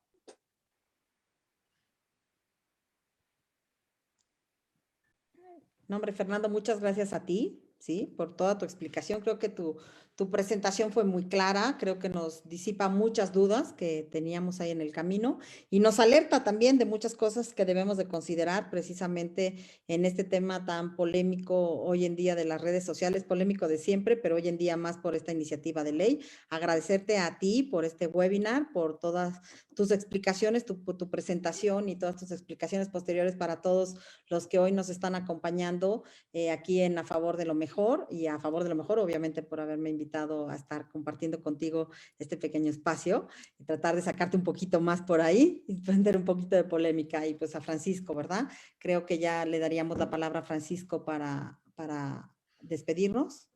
No, hombre, Fernando, muchas gracias a ti, ¿sí? Por toda tu explicación. Creo que tu presentación fue muy clara, creo que nos disipa muchas dudas que teníamos ahí en el camino y nos alerta también de muchas cosas que debemos de considerar precisamente en este tema tan polémico hoy en día de las redes sociales, polémico de siempre, pero hoy en día más por esta iniciativa de ley. Agradecerte a ti por este webinar, por todas tus explicaciones, tu presentación y todas tus explicaciones posteriores para todos los que hoy nos están acompañando aquí en A Favor de lo Mejor y A Favor de lo Mejor, obviamente por haberme invitado a estar compartiendo contigo este pequeño espacio y tratar de sacarte un poquito más por ahí y prender un poquito de polémica. Y pues a Francisco, ¿verdad? Creo que ya le daríamos la palabra a Francisco para despedirnos.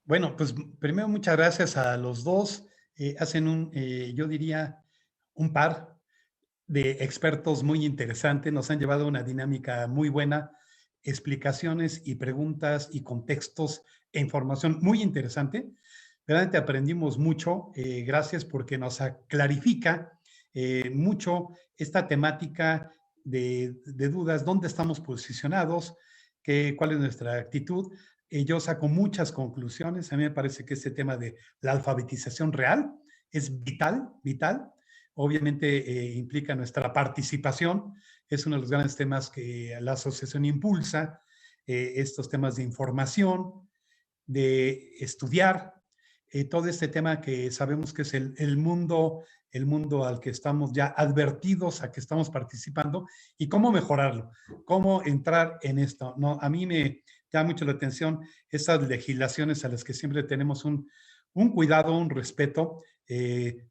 Bueno, pues primero muchas gracias a los dos. Hacen yo diría, un par de expertos muy interesantes. Nos han llevado a una dinámica muy buena, explicaciones y preguntas y contextos e información muy interesante. Realmente aprendimos mucho. Gracias porque nos clarifica mucho esta temática de dudas, dónde estamos posicionados, cuál es nuestra actitud. Yo saco muchas conclusiones. A mí me parece que este tema de la alfabetización real es vital, vital. Obviamente implica nuestra participación. Es uno de los grandes temas que la asociación impulsa, estos temas de información, de estudiar, todo este tema que sabemos que es el mundo al que estamos ya advertidos, a que estamos participando, y cómo mejorarlo, cómo entrar en esto. No, a mí me llama mucho la atención esas legislaciones a las que siempre tenemos un cuidado, un respeto,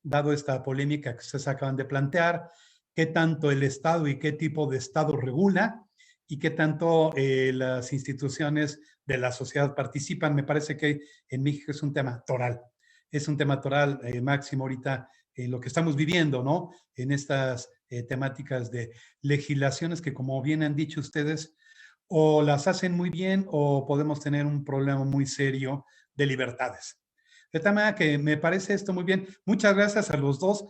dado esta polémica que ustedes acaban de plantear, qué tanto el Estado y qué tipo de Estado regula y qué tanto las instituciones de la sociedad participan. Me parece que en México es un tema toral. Es un tema toral, máximo ahorita en lo que estamos viviendo, ¿no? En estas temáticas de legislaciones que, como bien han dicho ustedes, o las hacen muy bien o podemos tener un problema muy serio de libertades. De tal manera que me parece esto muy bien. Muchas gracias a los dos.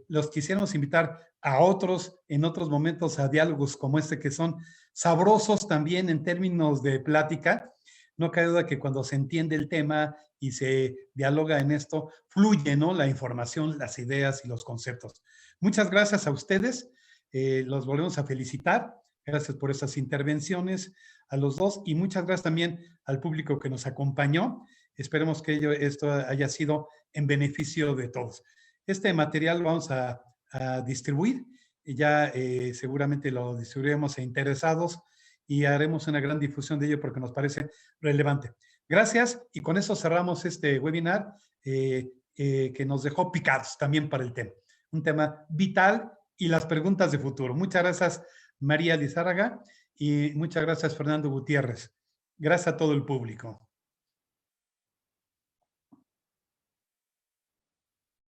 Los quisiéramos invitar a otros en otros momentos a diálogos como este que son sabrosos también en términos de plática. No cabe duda que cuando se entiende el tema y se dialoga en esto, fluye, ¿no? La información, las ideas y los conceptos. Muchas gracias a ustedes. Los volvemos a felicitar. Gracias por esas intervenciones a los dos y muchas gracias también al público que nos acompañó. Esperemos que esto haya sido en beneficio de todos. Este material lo vamos a distribuir y ya seguramente lo distribuiremos a interesados y haremos una gran difusión de ello porque nos parece relevante. Gracias y con eso cerramos este webinar que nos dejó picados también para el tema. Un tema vital y las preguntas de futuro. Muchas gracias María Lizárraga y muchas gracias Fernando Gutiérrez. Gracias a todo el público.